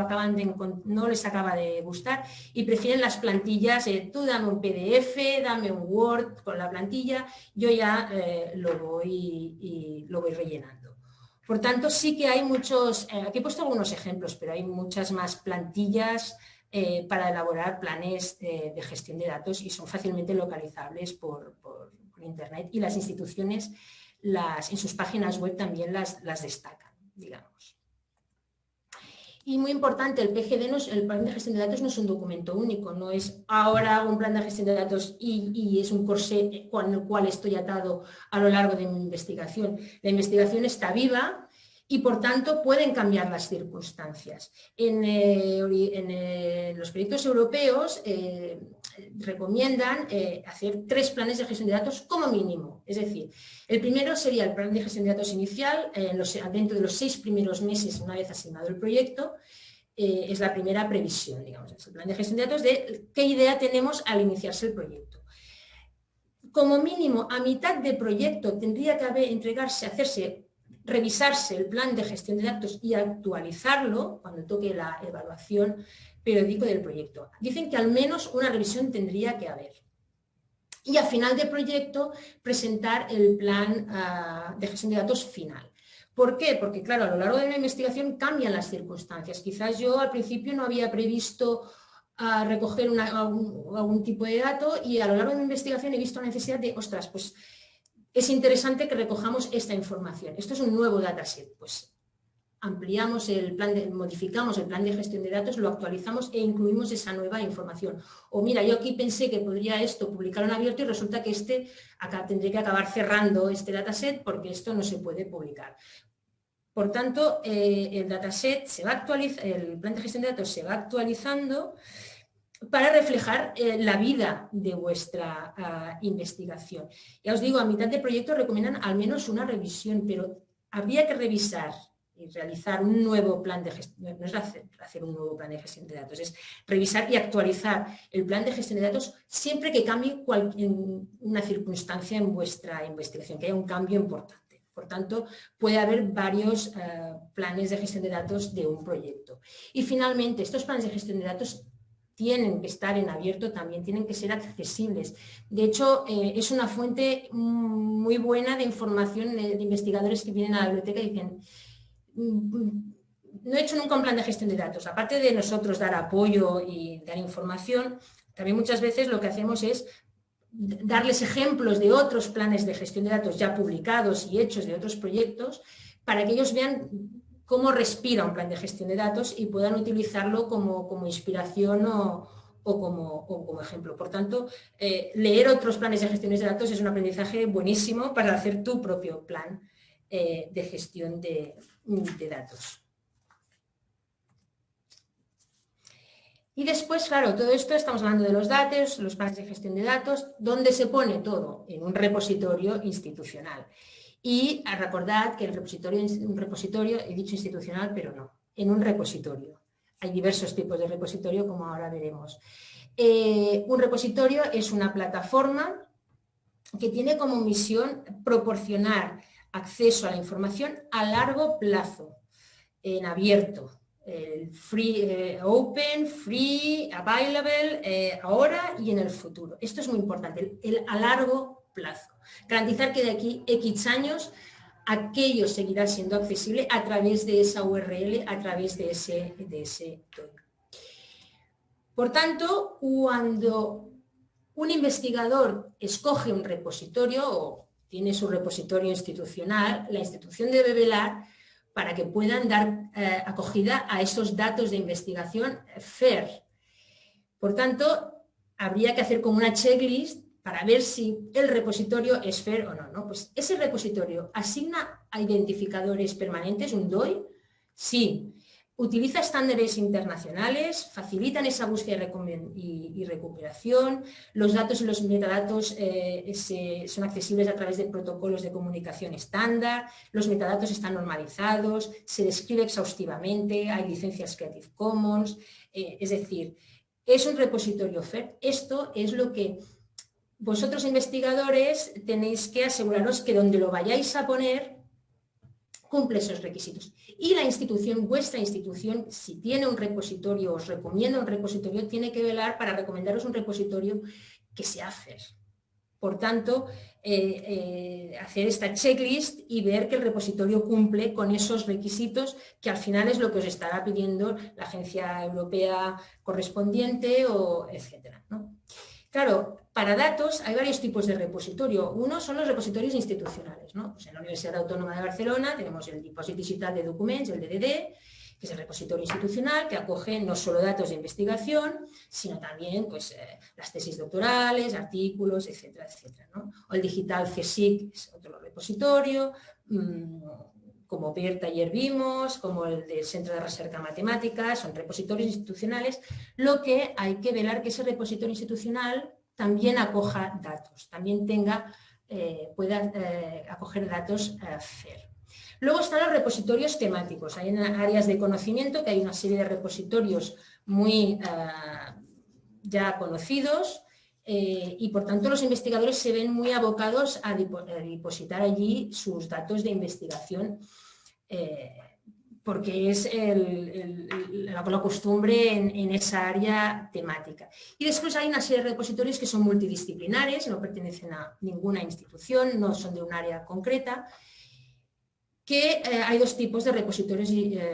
les acaba de gustar y prefieren las plantillas, tú dame un PDF, dame un Word con la plantilla, yo ya lo voy rellenando. Por tanto, sí que hay muchos, aquí he puesto algunos ejemplos, pero hay muchas más plantillas para elaborar planes de gestión de datos y son fácilmente localizables por Internet y las instituciones en sus páginas web también las destacan, digamos. Y muy importante, el PGD, el plan de gestión de datos no es un documento único, no es ahora hago un plan de gestión de datos y es un corsé con el cual estoy atado a lo largo de mi investigación. La investigación está viva y por tanto pueden cambiar las circunstancias. En los proyectos europeos recomiendan hacer 3 planes de gestión de datos como mínimo. Es decir, el primero sería el plan de gestión de datos inicial, dentro de los 6 primeros meses, una vez asignado el proyecto, es la primera previsión, digamos, es el plan de gestión de datos de qué idea tenemos al iniciarse el proyecto. Como mínimo, a mitad de proyecto tendría que revisarse el plan de gestión de datos y actualizarlo cuando toque la evaluación periódica del proyecto. Dicen que al menos una revisión tendría que haber. Y a final de proyecto presentar el plan de gestión de datos final. ¿Por qué? Porque claro, a lo largo de la investigación cambian las circunstancias. Quizás yo al principio no había previsto recoger algún tipo de dato y a lo largo de la investigación he visto la necesidad de, ostras, pues es interesante que recojamos esta información. Esto es un nuevo dataset, pues ampliamos modificamos el plan de gestión de datos, lo actualizamos e incluimos esa nueva información. O mira, yo aquí pensé que podría esto publicarlo en abierto y resulta que acá tendré que acabar cerrando este dataset porque esto no se puede publicar. Por tanto, el dataset el plan de gestión de datos se va actualizando para reflejar la vida de vuestra investigación. Ya os digo, a mitad de proyecto recomiendan al menos una revisión, pero habría que revisar y realizar un nuevo plan de gestión, no es hacer un nuevo plan de gestión de datos, es revisar y actualizar el plan de gestión de datos siempre que cambie una circunstancia en vuestra investigación, que haya un cambio importante. Por tanto, puede haber varios planes de gestión de datos de un proyecto. Y finalmente, estos planes de gestión de datos tienen que estar en abierto también, tienen que ser accesibles. De hecho, es una fuente muy buena de información de investigadores que vienen a la biblioteca y dicen, no he hecho nunca un plan de gestión de datos. Aparte de nosotros dar apoyo y dar información, también muchas veces lo que hacemos es darles ejemplos de otros planes de gestión de datos ya publicados y hechos de otros proyectos para que ellos vean cómo respira un plan de gestión de datos y puedan utilizarlo como inspiración o como ejemplo. Por tanto, leer otros planes de gestión de datos es un aprendizaje buenísimo para hacer tu propio plan de gestión de datos. Y después, claro, todo esto estamos hablando de los datos, los planes de gestión de datos, ¿dónde se pone todo? En un repositorio institucional. Y recordad que un repositorio, he dicho institucional, pero no, en un repositorio. Hay diversos tipos de repositorio, como ahora veremos. Un repositorio es una plataforma que tiene como misión proporcionar acceso a la información a largo plazo, en abierto. Free, open, free, available, ahora y en el futuro. Esto es muy importante, a largo plazo. Garantizar que de aquí X años aquello seguirá siendo accesible a través de esa URL, a través de ese doc. Por tanto, cuando un investigador escoge un repositorio o tiene su repositorio institucional, la institución debe velar para que puedan dar acogida a esos datos de investigación FAIR. Por tanto, habría que hacer como una checklist para ver si el repositorio es FAIR o no. Pues ese repositorio asigna a identificadores permanentes, un DOI, sí. Utiliza estándares internacionales, facilitan esa búsqueda y recuperación, los datos y los metadatos son accesibles a través de protocolos de comunicación estándar, los metadatos están normalizados, se describe exhaustivamente, hay licencias Creative Commons, es decir, es un repositorio FAIR. Esto es lo que vosotros investigadores tenéis que aseguraros que donde lo vayáis a poner cumple esos requisitos. Y la institución, vuestra institución, si tiene un repositorio, os recomienda un repositorio, tiene que velar para recomendaros un repositorio que sea FAIR. Por tanto, hacer esta checklist y ver que el repositorio cumple con esos requisitos que al final es lo que os estará pidiendo la agencia europea correspondiente o etcétera, ¿no? Claro, para datos hay varios tipos de repositorio. Uno son los repositorios institucionales, ¿no? Pues en la Universidad Autónoma de Barcelona tenemos el Dipòsit Digital de Documents, el DDD, que es el repositorio institucional que acoge no solo datos de investigación, sino también pues, las tesis doctorales, artículos, etcétera, etcétera, ¿no? O el Digital CSIC es otro repositorio, como PERT ayer vimos, como el del Centro de Recerca Matemáticas, son repositorios institucionales. Lo que hay que velar que ese repositorio institucional también acoja datos, también pueda acoger datos FAIR. Luego están los repositorios temáticos. Hay áreas de conocimiento que hay una serie de repositorios muy ya conocidos y por tanto los investigadores se ven muy abocados a depositar allí sus datos de investigación porque es la costumbre en esa área temática. Y después hay una serie de repositorios que son multidisciplinares, no pertenecen a ninguna institución, no son de un área concreta, que hay dos tipos de repositorios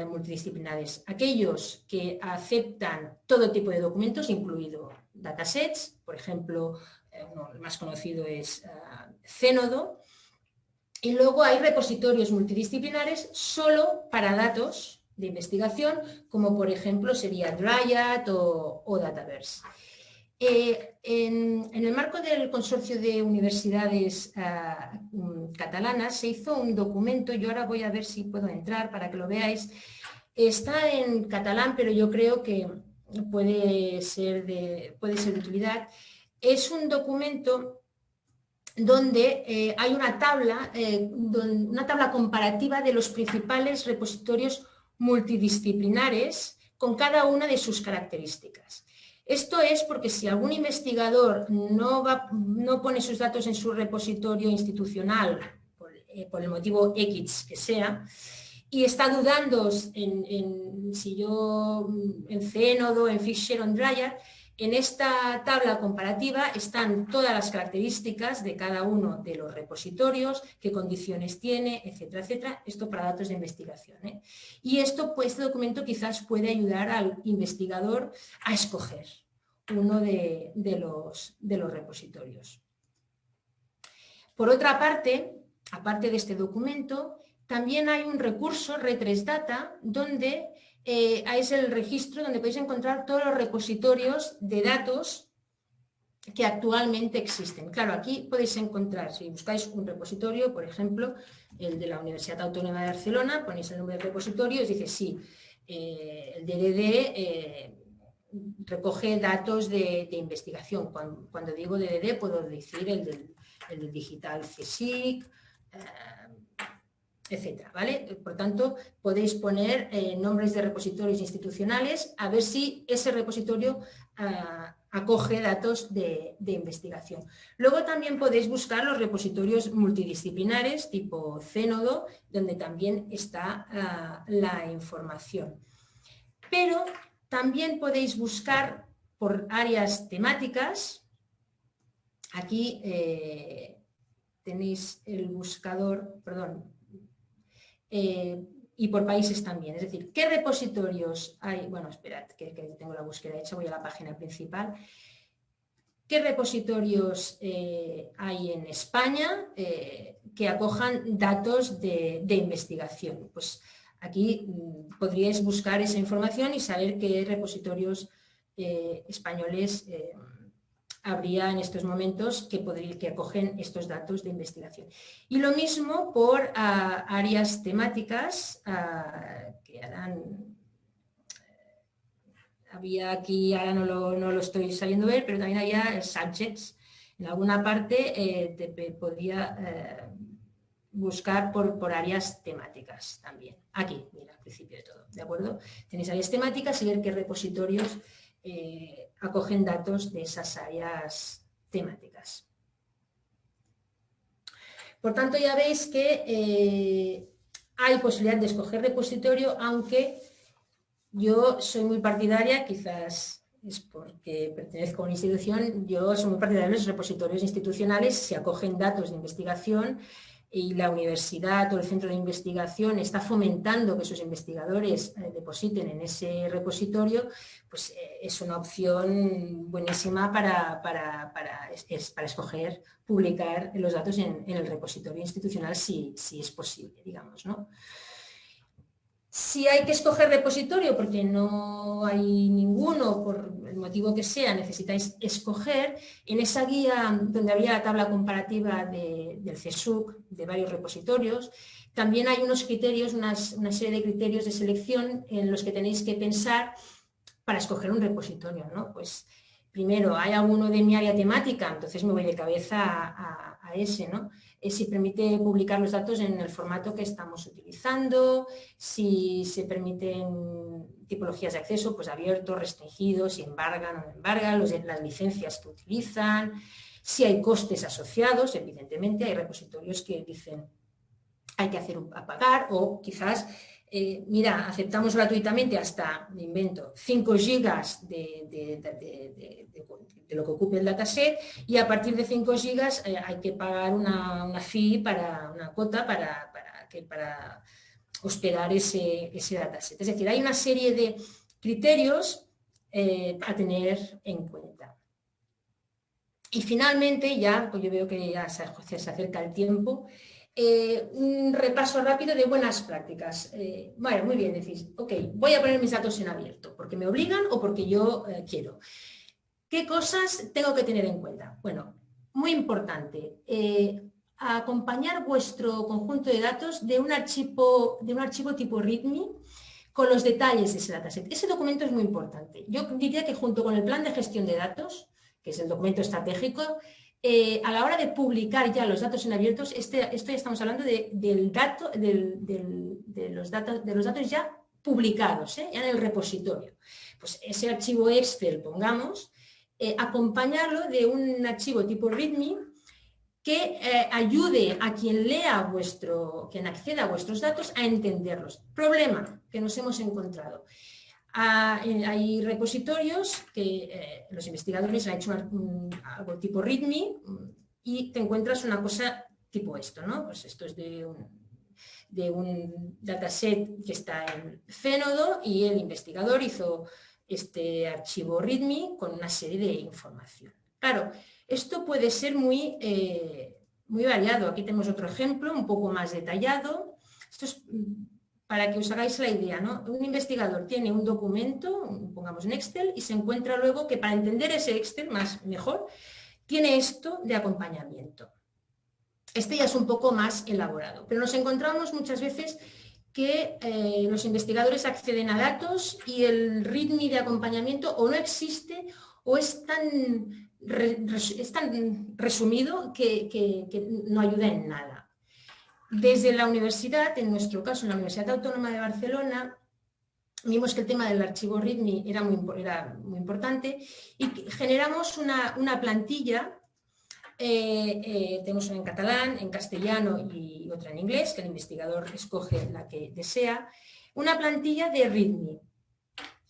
multidisciplinares. Aquellos que aceptan todo tipo de documentos, incluido datasets, por ejemplo, el más conocido es Zenodo, y luego hay repositorios multidisciplinares solo para datos de investigación, como por ejemplo sería Dryad o Dataverse. En el marco del consorcio de universidades catalanas se hizo un documento, yo ahora voy a ver si puedo entrar para que lo veáis, está en catalán pero yo creo que puede ser de utilidad. Es un documento donde hay una tabla comparativa de los principales repositorios multidisciplinares con cada una de sus características. Esto es porque si algún investigador no pone sus datos en su repositorio institucional, por el motivo X que sea, y está dudando si yo en Zenodo, en Fisher o en Dryad, en esta tabla comparativa están todas las características de cada uno de los repositorios, qué condiciones tiene, etcétera, etcétera. Esto para datos de investigación, ¿eh? Y esto, pues, este documento quizás puede ayudar al investigador a escoger uno de los repositorios. Por otra parte, aparte de este documento, también hay un recurso, Re3Data, donde es el registro donde podéis encontrar todos los repositorios de datos que actualmente existen. Claro, aquí podéis encontrar, si buscáis un repositorio, por ejemplo, el de la Universidad Autónoma de Barcelona, ponéis el nombre del repositorio y os dice, sí, el DDD recoge datos de investigación. Cuando digo DDD puedo decir el del Digital CSIC, etcétera, ¿vale? Por tanto, podéis poner nombres de repositorios institucionales a ver si ese repositorio acoge datos de investigación. Luego también podéis buscar los repositorios multidisciplinares tipo Zenodo, donde también está la información. Pero también podéis buscar por áreas temáticas. Aquí tenéis el buscador, perdón, y por países también, es decir, ¿qué repositorios hay? Bueno, esperad, que tengo la búsqueda hecha, voy a la página principal. ¿Qué repositorios hay en España que acojan datos de investigación? Pues aquí podríais buscar esa información y saber qué repositorios españoles habría en estos momentos que acogen estos datos de investigación. Y lo mismo por áreas temáticas que harán, había aquí, ahora no lo estoy sabiendo ver, pero también había subjects. En alguna parte podría buscar por áreas temáticas también. Aquí, mira, al principio de todo, ¿de acuerdo? Tenéis áreas temáticas y ver qué repositorios acogen datos de esas áreas temáticas. Por tanto, ya veis que hay posibilidad de escoger repositorio, aunque yo soy muy partidaria, quizás es porque pertenezco a una institución, yo soy muy partidaria de los repositorios institucionales, se acogen datos de investigación y la universidad o el centro de investigación está fomentando que sus investigadores depositen en ese repositorio, pues es una opción buenísima para escoger publicar los datos en el repositorio institucional si es posible, digamos, ¿no? Si hay que escoger repositorio porque no hay ninguno, por el motivo que sea, necesitáis escoger, en esa guía donde había la tabla comparativa del CSUC, de varios repositorios, también hay unos criterios, una serie de criterios de selección en los que tenéis que pensar para escoger un repositorio, ¿no? Pues primero, ¿hay alguno de mi área temática? Entonces me voy de cabeza a ese, ¿no? Si permite publicar los datos en el formato que estamos utilizando, si se permiten tipologías de acceso, pues abiertos, restringidos, si embargan o no embargan, las licencias que utilizan, si hay costes asociados, evidentemente hay repositorios que dicen hay que hacer a pagar o quizás, mira, aceptamos gratuitamente hasta, me invento, 5 gigas de lo que ocupe el dataset y a partir de 5 gigas hay que pagar una fee, una cuota para hospedar ese dataset. Es decir, hay una serie de criterios a tener en cuenta. Y finalmente, ya, pues yo veo que ya se acerca el tiempo, un repaso rápido de buenas prácticas. Bueno, muy bien, decís, ok, voy a poner mis datos en abierto, porque me obligan o porque yo quiero. ¿Qué cosas tengo que tener en cuenta? Bueno, muy importante, acompañar vuestro conjunto de datos de un archivo tipo README con los detalles de ese dataset. Ese documento es muy importante. Yo diría que junto con el plan de gestión de datos, que es el documento estratégico, a la hora de publicar ya los datos en abiertos, esto ya estamos hablando de los datos ya publicados, ya en el repositorio. Pues ese archivo Excel, pongamos, acompañarlo de un archivo tipo README que ayude a quien lea quien acceda a vuestros datos a entenderlos. Problema que nos hemos encontrado. Hay repositorios que los investigadores han hecho algo tipo README y te encuentras una cosa tipo esto, ¿no? Pues esto es de un dataset que está en Zenodo y el investigador hizo este archivo README con una serie de información. Claro, esto puede ser muy variado. Aquí tenemos otro ejemplo un poco más detallado. Esto es para que os hagáis la idea, ¿no? Un investigador tiene un documento, pongamos en Excel, y se encuentra luego que para entender ese Excel mejor, tiene esto de acompañamiento. Este ya es un poco más elaborado, pero nos encontramos muchas veces que los investigadores acceden a datos y el README de acompañamiento o no existe o es tan resumido que no ayuda en nada. Desde la universidad, en nuestro caso, en la Universidad Autónoma de Barcelona, vimos que el tema del archivo README era muy importante y generamos una plantilla, tenemos una en catalán, en castellano y otra en inglés, que el investigador escoge la que desea, una plantilla de README.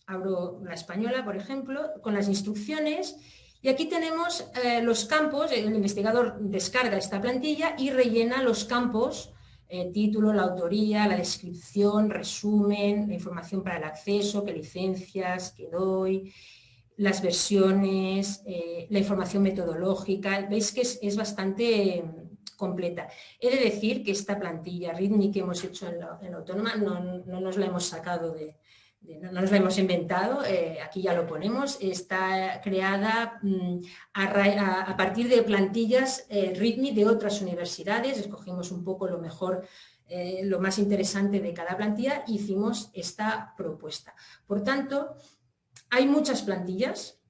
Abro la española, por ejemplo, con las instrucciones. Y aquí tenemos los campos, el investigador descarga esta plantilla y rellena los campos, título, la autoría, la descripción, resumen, la información para el acceso, qué licencias, qué doy, las versiones, la información metodológica. Veis que es bastante completa. He de decir que esta plantilla README que hemos hecho en la Autónoma no nos la hemos sacado no nos la hemos inventado, aquí ya lo ponemos, está creada a partir de plantillas README de otras universidades, escogimos un poco lo mejor, lo más interesante de cada plantilla e hicimos esta propuesta. Por tanto, hay muchas plantillas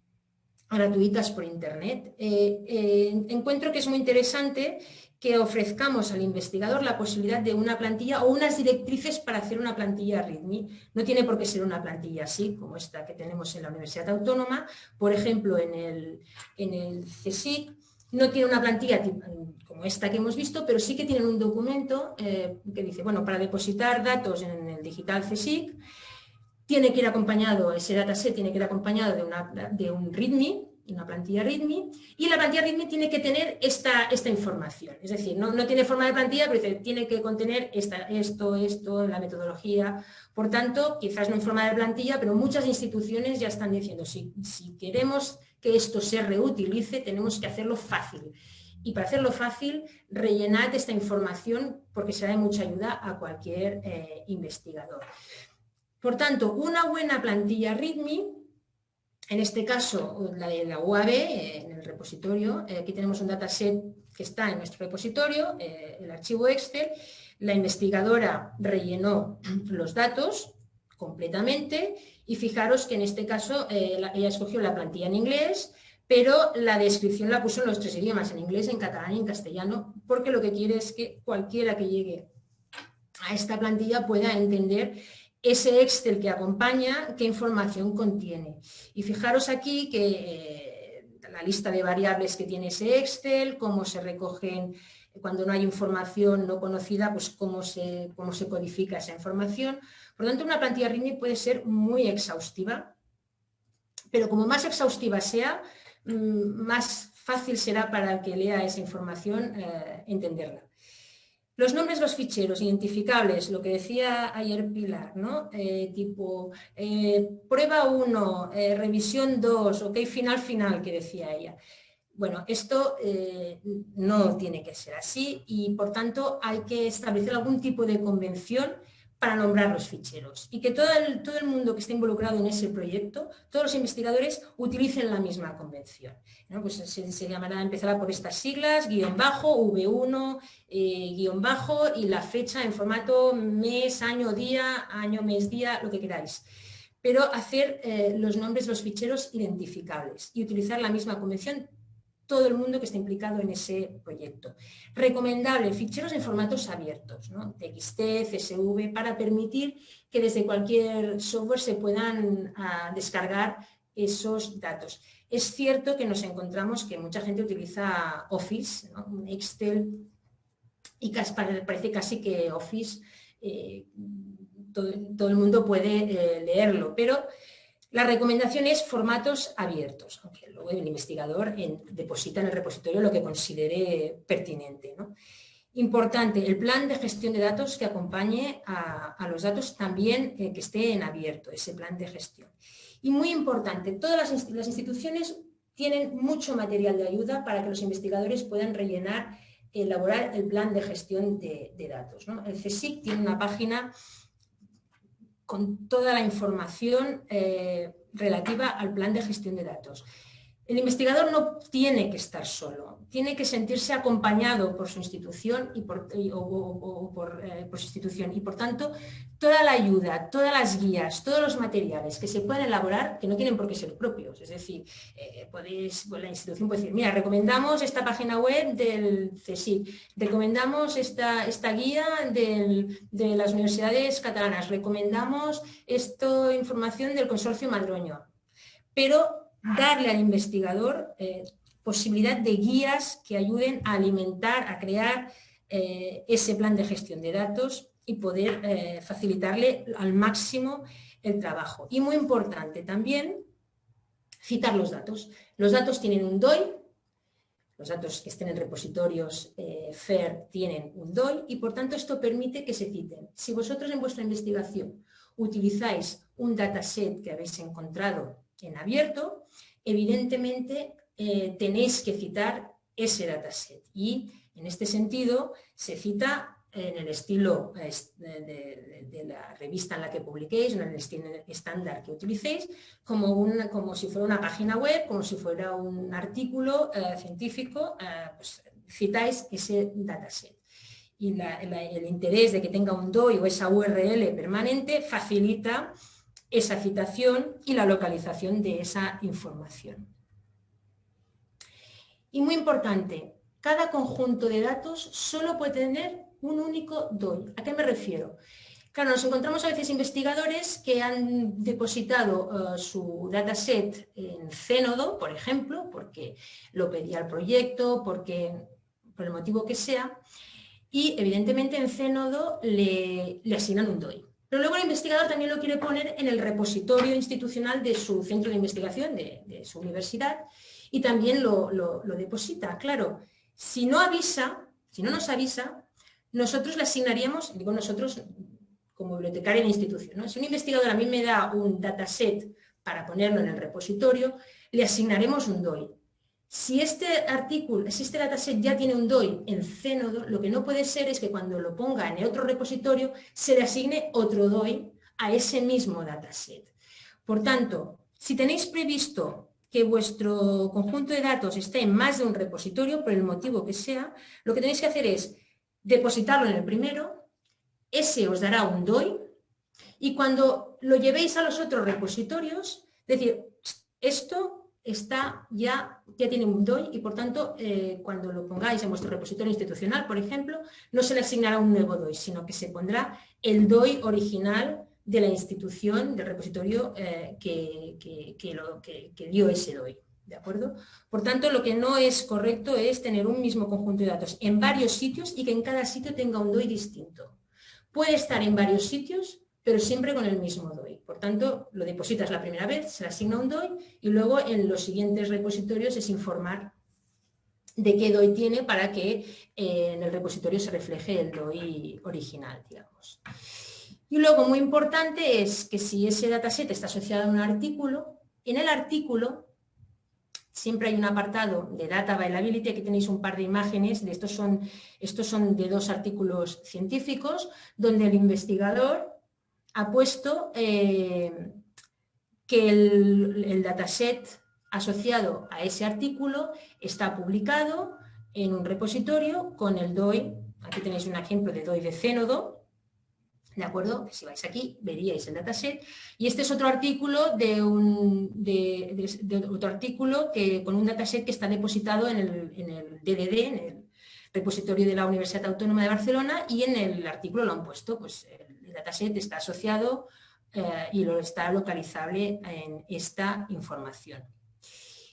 gratuitas por internet. Encuentro que es muy interesante que ofrezcamos al investigador la posibilidad de una plantilla o unas directrices para hacer una plantilla README. No tiene por qué ser una plantilla así, como esta que tenemos en la Universidad Autónoma. Por ejemplo, en el CSIC no tiene una plantilla como esta que hemos visto, pero sí que tienen un documento que dice, bueno, para depositar datos en el digital CSIC, tiene que ir acompañado, ese dataset tiene que ir acompañado de un README, una plantilla README, y la plantilla README tiene que tener esta información. Es decir, no tiene forma de plantilla, pero dice, tiene que contener esto, la metodología. Por tanto, quizás no en forma de plantilla, pero muchas instituciones ya están diciendo, si queremos que esto se reutilice, tenemos que hacerlo fácil. Y para hacerlo fácil, rellenad esta información porque será de mucha ayuda a cualquier investigador. Por tanto, una buena plantilla README, en este caso la de la UAB, en el repositorio, aquí tenemos un dataset que está en nuestro repositorio, el archivo Excel, la investigadora rellenó los datos completamente y fijaros que en este caso ella escogió la plantilla en inglés, pero la descripción la puso en los 3 idiomas, en inglés, en catalán y en castellano, porque lo que quiere es que cualquiera que llegue a esta plantilla pueda entender ese Excel que acompaña, qué información contiene. Y fijaros aquí que la lista de variables que tiene ese Excel, cómo se recogen cuando no hay información no conocida, pues cómo se codifica esa información. Por lo tanto, una plantilla README puede ser muy exhaustiva, pero como más exhaustiva sea, más fácil será para el que lea esa información entenderla. Los nombres de los ficheros identificables, lo que decía ayer Pilar, ¿no? Tipo prueba 1, revisión 2, ok, final, que decía ella. Bueno, esto no tiene que ser así y, por tanto, hay que establecer algún tipo de convención para nombrar los ficheros y que todo el mundo que esté involucrado en ese proyecto, todos los investigadores utilicen la misma convención, ¿no? Pues se llamará, empezará por estas siglas, _, V1, _ y la fecha en formato mes, año, día, año, mes, día, lo que queráis. Pero hacer los nombres de los ficheros identificables y utilizar la misma convención todo el mundo que esté implicado en ese proyecto. Recomendable, ficheros en formatos abiertos, ¿no? TXT, CSV, para permitir que desde cualquier software se puedan descargar esos datos. Es cierto que nos encontramos que mucha gente utiliza Office, ¿no? Excel, y parece casi que Office todo el mundo puede leerlo, pero la recomendación es formatos abiertos, aunque luego el investigador deposita en el repositorio lo que considere pertinente, ¿no? Importante, el plan de gestión de datos que acompañe a los datos también que esté en abierto, ese plan de gestión. Y muy importante, todas las instituciones tienen mucho material de ayuda para que los investigadores puedan rellenar, elaborar el plan de gestión de datos, ¿no? El CSIC tiene una página con toda la información relativa al plan de gestión de datos. El investigador no tiene que estar solo, tiene que sentirse acompañado por su institución y por su institución. Y por tanto, toda la ayuda, todas las guías, todos los materiales que se pueden elaborar, que no tienen por qué ser propios. Es decir, la institución puede decir, mira, recomendamos esta página web del CSIC, recomendamos esta guía de las universidades catalanas, recomendamos esta información del consorcio Madroño. Pero darle al investigador posibilidad de guías que ayuden a alimentar, a crear ese plan de gestión de datos y poder facilitarle al máximo el trabajo. Y muy importante también, citar los datos. Los datos tienen un DOI, los datos que estén en repositorios FAIR tienen un DOI y por tanto esto permite que se citen. Si vosotros en vuestra investigación utilizáis un dataset que habéis encontrado en abierto, evidentemente tenéis que citar ese dataset y en este sentido se cita en el estilo de la revista en la que publiquéis, en el estilo estándar que utilicéis, como si fuera una página web, como si fuera un artículo científico, pues citáis ese dataset. Y el interés de que tenga un DOI o esa URL permanente facilita esa citación y la localización de esa información. Y muy importante, cada conjunto de datos solo puede tener un único DOI. ¿A qué me refiero? Claro, nos encontramos a veces investigadores que han depositado su dataset en Zenodo, por ejemplo, porque lo pedía el proyecto, por el motivo que sea, y evidentemente en Zenodo le asignan un DOI. Pero luego el investigador también lo quiere poner en el repositorio institucional de su centro de investigación, de su universidad, y también lo deposita. Claro, si no nos avisa, nosotros le asignaríamos, digo nosotros como bibliotecaria de la institución, ¿no? Si un investigador a mí me da un dataset para ponerlo en el repositorio, le asignaremos un DOI. Si este dataset ya tiene un DOI en Zenodo, lo que no puede ser es que cuando lo ponga en el otro repositorio se le asigne otro DOI a ese mismo dataset. Por tanto, si tenéis previsto que vuestro conjunto de datos esté en más de un repositorio, por el motivo que sea, lo que tenéis que hacer es depositarlo en el primero, ese os dará un DOI, y cuando lo llevéis a los otros repositorios, decir, esto ya tiene un DOI y por tanto cuando lo pongáis en vuestro repositorio institucional, por ejemplo, no se le asignará un nuevo DOI, sino que se pondrá el DOI original de la institución, del repositorio que dio ese DOI. ¿De acuerdo? Por tanto, lo que no es correcto es tener un mismo conjunto de datos en varios sitios y que en cada sitio tenga un DOI distinto. Puede estar en varios sitios, pero siempre con el mismo DOI. Por tanto, lo depositas la primera vez, se le asigna un DOI y luego en los siguientes repositorios es informar de qué DOI tiene para que en el repositorio se refleje el DOI original, digamos. Y luego, muy importante, es que si ese dataset está asociado a un artículo, en el artículo siempre hay un apartado de Data Availability. Aquí tenéis un par de imágenes, estos son de 2 artículos científicos, donde el investigador ha puesto que el dataset asociado a ese artículo está publicado en un repositorio con el DOI. Aquí tenéis un ejemplo de DOI de Zenodo, ¿de acuerdo? Si vais aquí veríais el dataset. Y este es otro artículo otro artículo con un dataset que está depositado en el DDD, en el repositorio de la Universidad Autónoma de Barcelona, y en el artículo lo han puesto, pues el dataset está asociado y está localizable en esta información.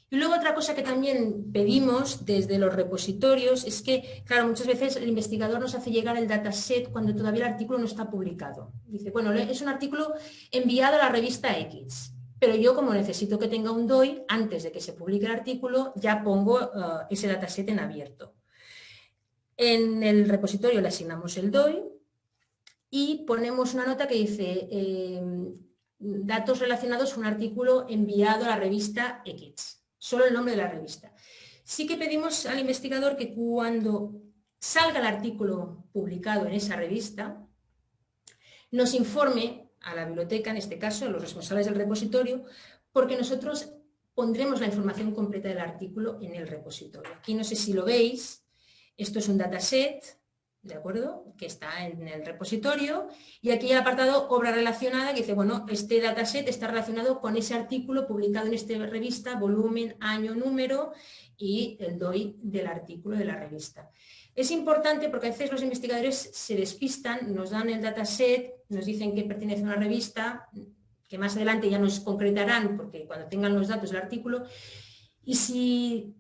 Y luego otra cosa que también pedimos desde los repositorios es que, claro, muchas veces el investigador nos hace llegar el dataset cuando todavía el artículo no está publicado. Dice, bueno, es un artículo enviado a la revista X, pero yo como necesito que tenga un DOI, antes de que se publique el artículo, ya pongo ese dataset en abierto. En el repositorio le asignamos el DOI y ponemos una nota que dice datos relacionados a un artículo enviado a la revista X. Solo el nombre de la revista. Sí que pedimos al investigador que cuando salga el artículo publicado en esa revista, nos informe a la biblioteca, en este caso, a los responsables del repositorio, porque nosotros pondremos la información completa del artículo en el repositorio. Aquí no sé si lo veis, esto es un dataset, ¿de acuerdo?, que está en el repositorio, y aquí el apartado obra relacionada que dice, bueno, este dataset está relacionado con ese artículo publicado en esta revista, volumen, año, número y el DOI del artículo de la revista. Es importante porque a veces los investigadores se despistan, nos dan el dataset, nos dicen que pertenece a una revista, que más adelante ya nos concretarán porque cuando tengan los datos del artículo, y si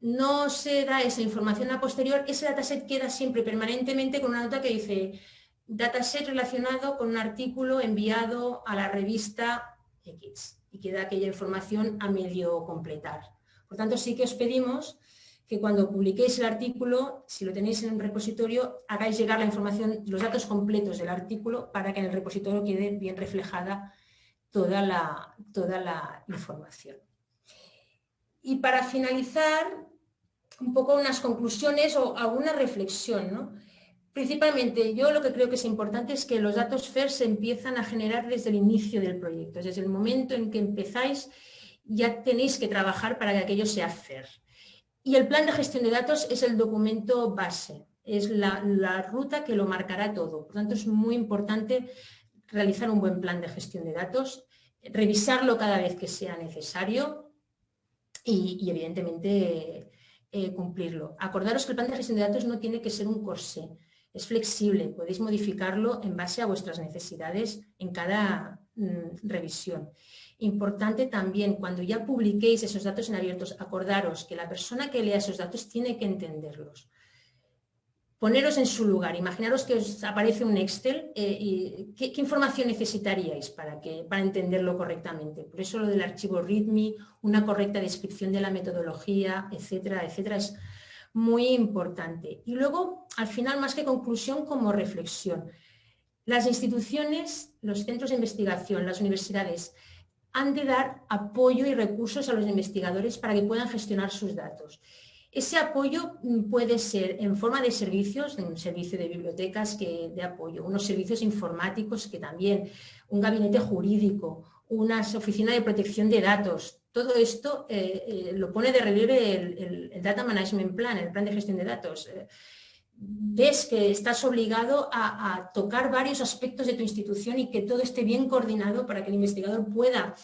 no se da esa información a posterior, ese dataset queda siempre permanentemente con una nota que dice dataset relacionado con un artículo enviado a la revista X, y queda aquella información a medio completar. Por tanto, sí que os pedimos que cuando publiquéis el artículo, si lo tenéis en un repositorio, hagáis llegar la información, los datos completos del artículo para que en el repositorio quede bien reflejada toda la información. Y para finalizar, un poco unas conclusiones o alguna reflexión, ¿no? Principalmente, yo lo que creo que es importante es que los datos FAIR se empiezan a generar desde el inicio del proyecto. Desde el momento en que empezáis, ya tenéis que trabajar para que aquello sea FAIR. Y el plan de gestión de datos es el documento base, es la ruta que lo marcará todo. Por tanto, es muy importante realizar un buen plan de gestión de datos, revisarlo cada vez que sea necesario y evidentemente, cumplirlo. Acordaros que el plan de gestión de datos no tiene que ser un corsé, es flexible, podéis modificarlo en base a vuestras necesidades en cada revisión. Importante también, cuando ya publiquéis esos datos en abiertos, acordaros que la persona que lea esos datos tiene que entenderlos. Poneros en su lugar, imaginaros que os aparece un Excel y ¿qué información necesitaríais para entenderlo correctamente? Por eso lo del archivo README, una correcta descripción de la metodología, etcétera, etcétera, es muy importante. Y luego, al final, más que conclusión, como reflexión. Las instituciones, los centros de investigación, las universidades, han de dar apoyo y recursos a los investigadores para que puedan gestionar sus datos. Ese apoyo puede ser en forma de servicios, un servicio de bibliotecas de apoyo, unos servicios informáticos que también, un gabinete jurídico, unas oficinas de protección de datos. Todo esto lo pone de relieve el Data Management Plan, el plan de gestión de datos. Ves que estás obligado a tocar varios aspectos de tu institución y que todo esté bien coordinado para que el investigador pueda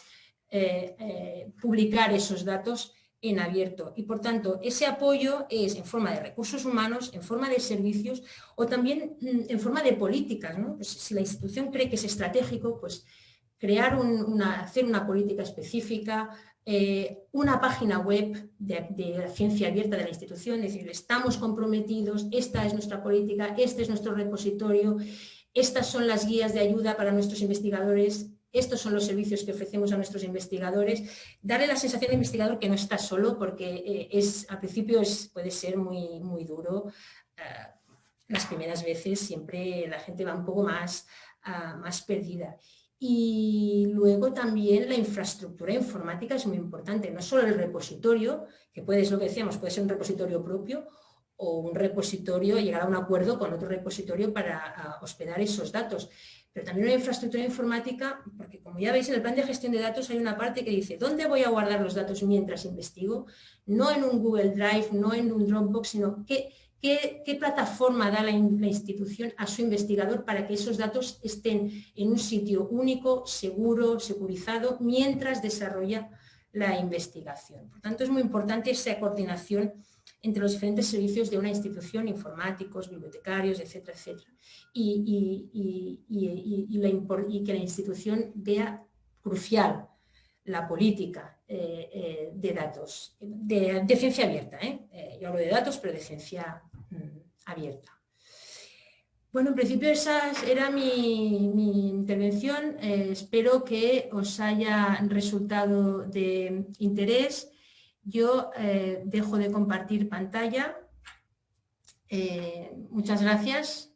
publicar esos datos en abierto. Y por tanto, ese apoyo es en forma de recursos humanos, en forma de servicios o también en forma de políticas, ¿no? Pues si la institución cree que es estratégico, pues hacer una política específica, una página web de la ciencia abierta de la institución, es decir, estamos comprometidos, esta es nuestra política, este es nuestro repositorio, estas son las guías de ayuda para nuestros investigadores, estos son los servicios que ofrecemos a nuestros investigadores, darle la sensación al investigador que no está solo, porque al principio puede ser muy, muy duro. Las primeras veces siempre la gente va un poco más perdida. Y luego también la infraestructura informática es muy importante, no solo el repositorio, que es lo que decíamos, puede ser un repositorio propio o un repositorio, llegar a un acuerdo con otro repositorio para hospedar esos datos. Pero también una infraestructura informática, porque como ya veis en el plan de gestión de datos hay una parte que dice ¿dónde voy a guardar los datos mientras investigo? No en un Google Drive, no en un Dropbox, sino ¿qué plataforma da la institución a su investigador para que esos datos estén en un sitio único, seguro, securizado, mientras desarrolla la investigación? Por tanto, es muy importante esa coordinación entre los diferentes servicios de una institución, informáticos, bibliotecarios, etcétera, etcétera. Y que la institución vea crucial la política de datos, de ciencia abierta. Yo hablo de datos, pero de ciencia abierta. Bueno, en principio esa era mi intervención. Espero que os haya resultado de interés. Yo dejo de compartir pantalla. Muchas gracias.